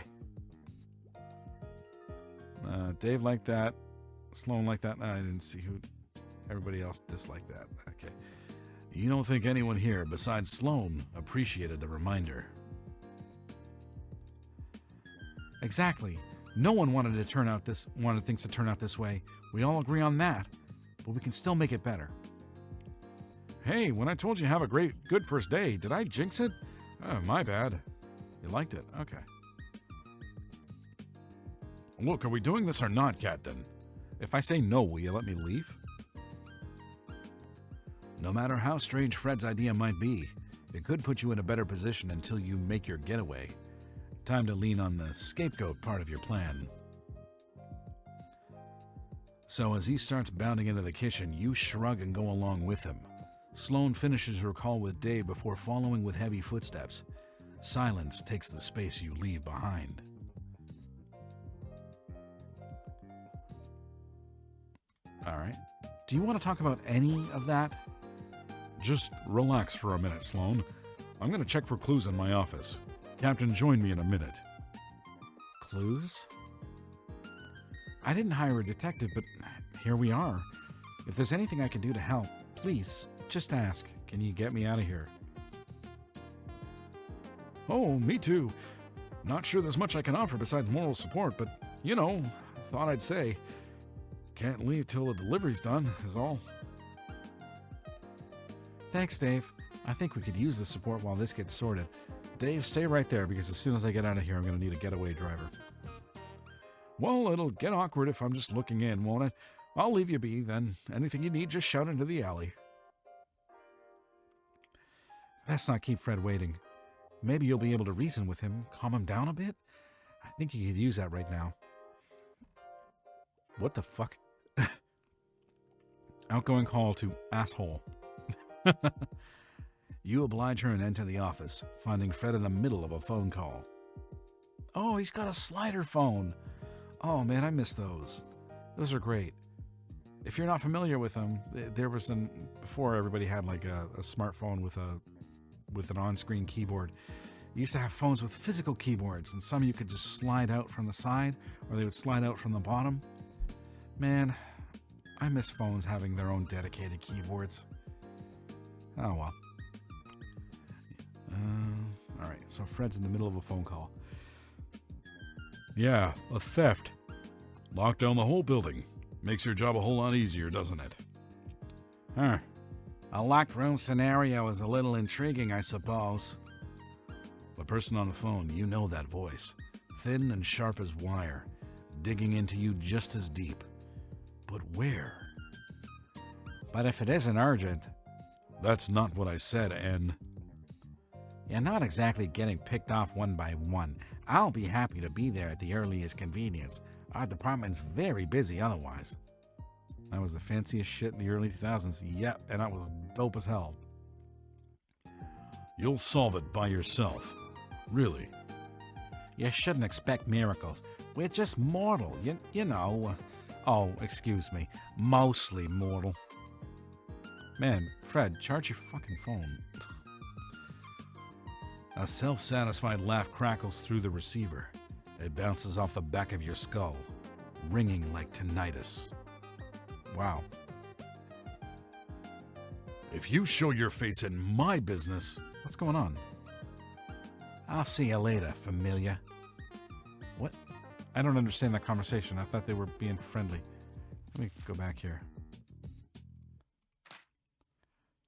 Dave liked that. Sloane liked that. I didn't see who. Everybody else disliked that. Okay. You don't think anyone here besides Sloane appreciated the reminder? Exactly. No one wanted things to turn out this way. We all agree on that, but we can still make it better. Hey, when I told you have a good first day, did I jinx it? Oh, my bad. You liked it? Okay. Look, are we doing this or not, Captain? If I say no, will you let me leave? No matter how strange Fred's idea might be, it could put you in a better position until you make your getaway. Time to lean on the scapegoat part of your plan. So as he starts bounding into the kitchen, you shrug and go along with him. Sloane finishes her call with Dave before following with heavy footsteps. Silence takes the space you leave behind. All right. Do you want to talk about any of that? Just relax for a minute, Sloane. I'm going to check for clues in my office. Captain, join me in a minute. Clues? I didn't hire a detective, but here we are. If there's anything I can do to help, please, just ask. Can you get me out of here? Oh, me too. Not sure there's much I can offer besides moral support, but, thought I'd say. Can't leave till the delivery's done, is all. Thanks, Dave. I think we could use the support while this gets sorted. Dave, stay right there, because as soon as I get out of here, I'm going to need a getaway driver. Well, it'll get awkward if I'm just looking in, won't it? I'll leave you be, then. Anything you need, just shout into the alley. Best not keep Fred waiting. Maybe you'll be able to reason with him, calm him down a bit. I think you could use that right now. What the fuck? Outgoing call to asshole. You oblige her and enter the office, finding Fred in the middle of a phone call. Oh, he's got a slider phone. Oh, man, I miss those. Those are great. If you're not familiar with them, there was before everybody had like a smartphone with an on-screen keyboard. You used to have phones with physical keyboards, and some you could just slide out from the side, or they would slide out from the bottom. Man, I miss phones having their own dedicated keyboards. Oh, well. All right, so Fred's in the middle of a phone call. Yeah, a theft. Lock down the whole building. Makes your job a whole lot easier, doesn't it? Huh. A locked room scenario is a little intriguing, I suppose. The person on the phone, you know that voice. Thin and sharp as wire. Digging into you just as deep. But where? But if it isn't urgent... That's not what I said, Anne. You're not exactly getting picked off one by one. I'll be happy to be there at the earliest convenience. Our department's very busy otherwise. That was the fanciest shit in the early 2000s. Yep, and that was dope as hell. You'll solve it by yourself. Really. You shouldn't expect miracles. We're just mortal, you know. Oh, excuse me. Mostly mortal. Man, Fred, charge your fucking phone. A self-satisfied laugh crackles through the receiver. It bounces off the back of your skull, ringing like tinnitus. Wow. If you show your face in my business... What's going on? I'll see you later, familiar. What? I don't understand that conversation. I thought they were being friendly. Let me go back here.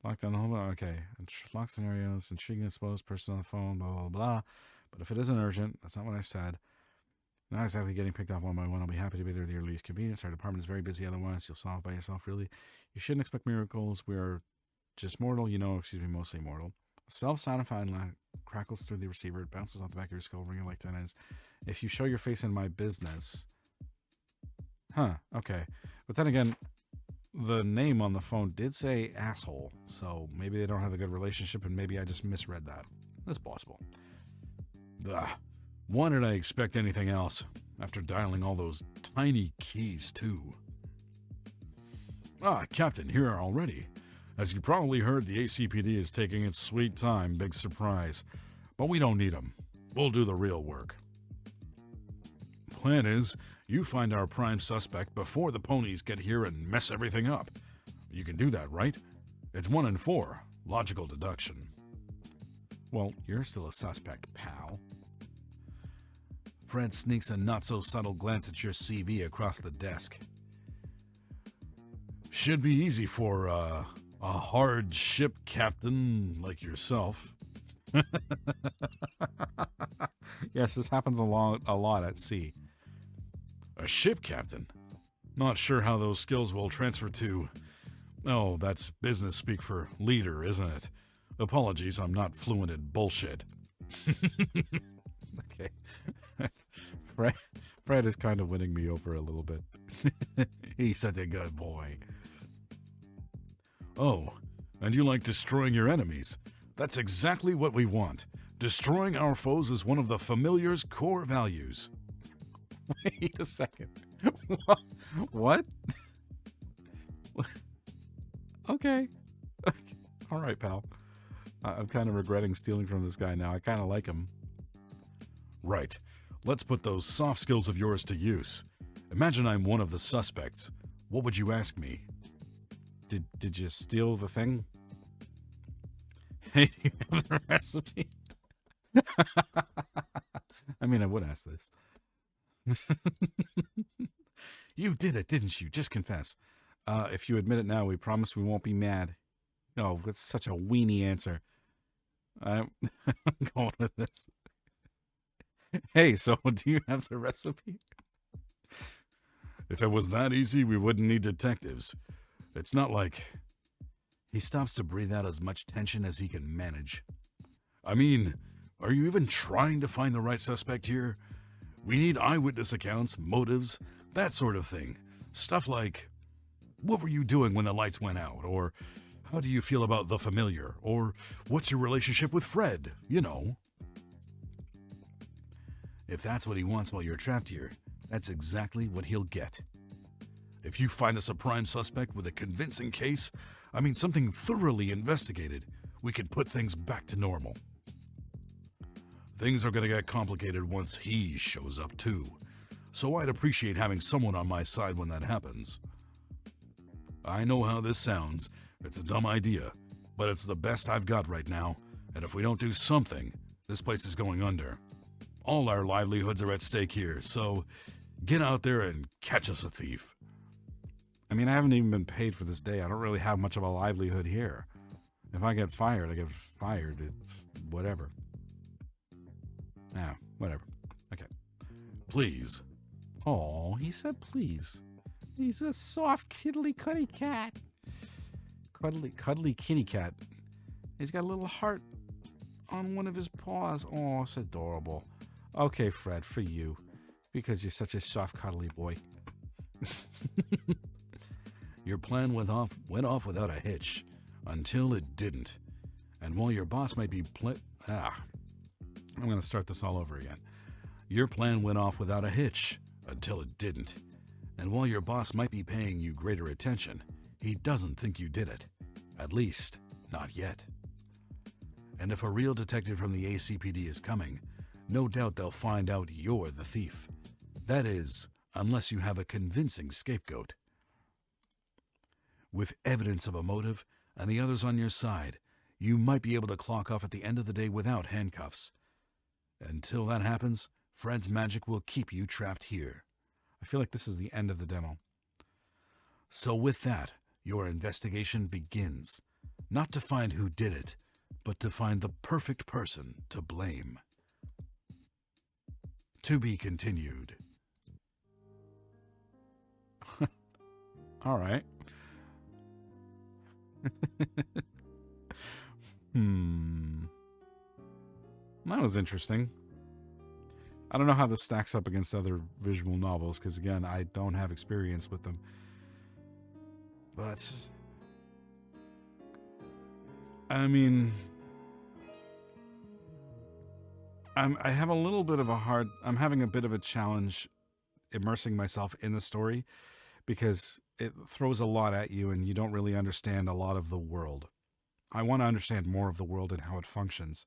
Lock down the whole... Okay. Lock scenarios, intriguing exposed person on the phone, blah, blah, blah. But if it isn't urgent, that's not what I said. Not exactly getting picked off one by one. I'll be happy to be there at the earliest convenience. Our department is very busy otherwise. You'll solve by yourself, really. You shouldn't expect miracles. We are just mortal, mostly mortal. A self-satisfied laugh crackles through the receiver. It bounces off the back of your skull, ringing like tennis. If you show your face in my business... Huh, okay. But then again, the name on the phone did say asshole, so maybe they don't have a good relationship, and maybe I just misread that. That's possible. Ugh. Why did I expect anything else? After dialing all those tiny keys, too. Ah, Captain, here already. As you probably heard, the ACPD is taking its sweet time, big surprise. But we don't need them. We'll do the real work. Plan is, you find our prime suspect before the ponies get here and mess everything up. You can do that, right? It's 1 in 4. Logical deduction. Well, you're still a suspect, pal. Fred sneaks a not-so-subtle glance at your CV across the desk. Should be easy for, a hard ship captain like yourself. Yes, this happens a lot at sea. A ship captain? Not sure how those skills will transfer to... Oh, that's business speak for leader, isn't it? Apologies, I'm not fluent in bullshit. Okay. Fred is kind of winning me over a little bit. He's such a good boy. Oh, and you like destroying your enemies. That's exactly what we want. Destroying our foes is one of the Familiar's core values. Wait a second. What? Okay. All right, pal. I'm kind of regretting stealing from this guy now. I kind of like him. Right. Let's put those soft skills of yours to use. Imagine I'm one of the suspects. What would you ask me? Did you steal the thing? Hey, do you have the recipe? I mean, I would ask this. You did it, didn't you? Just confess. If you admit it now, we promise we won't be mad. Oh, that's such a weenie answer. I'm going with this. Hey, so do you have the recipe? If it was that easy, we wouldn't need detectives. It's not like... He stops to breathe out as much tension as he can manage. I mean, are you even trying to find the right suspect here? We need eyewitness accounts, motives, that sort of thing. Stuff like, what were you doing when the lights went out? Or, how do you feel about the familiar? Or, what's your relationship with Fred? You know. If that's what he wants while you're trapped here, that's exactly what he'll get. If you find us a prime suspect with a convincing case, I mean something thoroughly investigated, we can put things back to normal. Things are going to get complicated once he shows up too, so I'd appreciate having someone on my side when that happens. I know how this sounds, it's a dumb idea, but it's the best I've got right now, and if we don't do something, this place is going under. All our livelihoods are at stake here, so get out there and catch us a thief. I mean, I haven't even been paid for this day. I don't really have much of a livelihood here. If I get fired, I get fired. It's whatever. Whatever. Okay. Please. Oh, he said please. He's a soft, cuddly cat. Cuddly kitty cat. He's got a little heart on one of his paws. Oh, it's adorable. Okay, Fred, for you. Because you're such a soft, cuddly boy. Your plan went off without a hitch, until it didn't. And while your boss might be I'm going to start this all over again. Your plan went off without a hitch, until it didn't. And while your boss might be paying you greater attention, he doesn't think you did it. At least, not yet. And if a real detective from the ACPD is coming, no doubt they'll find out you're the thief. That is, unless you have a convincing scapegoat. With evidence of a motive and the others on your side, you might be able to clock off at the end of the day without handcuffs. Until that happens, Fred's magic will keep you trapped here. I feel like this is the end of the demo. So with that, your investigation begins. Not to find who did it, but to find the perfect person to blame. To be continued. All right. That was interesting. I don't know how this stacks up against other visual novels, because again, I don't have experience with them. But I mean, I'm having a bit of a challenge immersing myself in the story, because it throws a lot at you and you don't really understand a lot of the world. I want to understand more of the world and how it functions,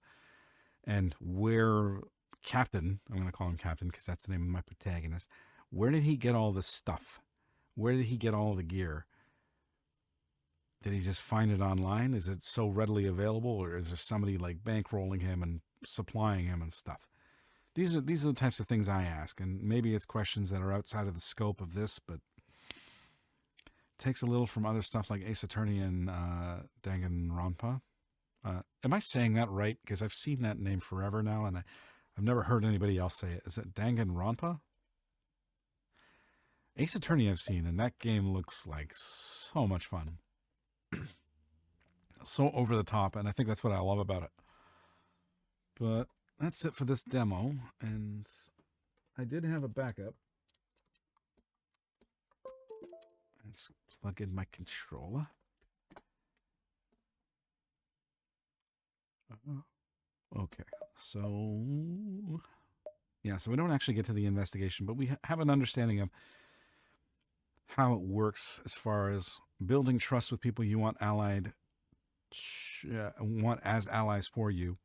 and where Captain, I'm going to call him Captain because that's the name of my protagonist, where did he get all this stuff? Where did he get all the gear? Did he just find it online? Is it so readily available, or is there somebody like bankrolling him and supplying him and stuff? These are the types of things I ask, and maybe it's questions that are outside of the scope of this, but takes a little from other stuff like Ace Attorney and Danganronpa. Am I saying that right? Because I've seen that name forever now, and I've never heard anybody else say it. Is it Danganronpa? Ace Attorney I've seen, and that game looks like so much fun. So over the top, and I think that's what I love about it. But that's it for this demo, and I did have a backup. Let's plug in my controller. Okay, so yeah, so we don't actually get to the investigation, but we have an understanding of how it works as far as building trust with people you want as allies for you,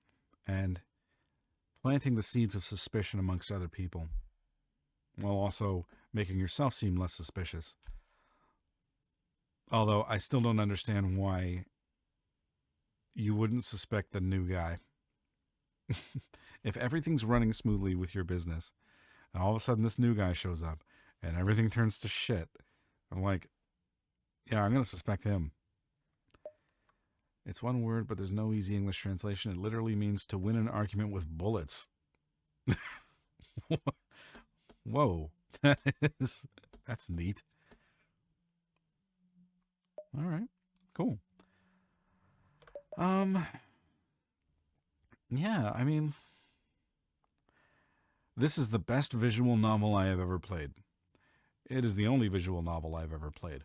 and planting the seeds of suspicion amongst other people, while also making yourself seem less suspicious. Although I still don't understand why you wouldn't suspect the new guy. If everything's running smoothly with your business, and all of a sudden this new guy shows up, and everything turns to shit, I'm like, yeah, I'm going to suspect him. It's one word, but there's no easy English translation. It literally means to win an argument with bullets. Whoa. That's neat. All right. Cool. Yeah, I mean, this is the best visual novel I have ever played. It is the only visual novel I've ever played.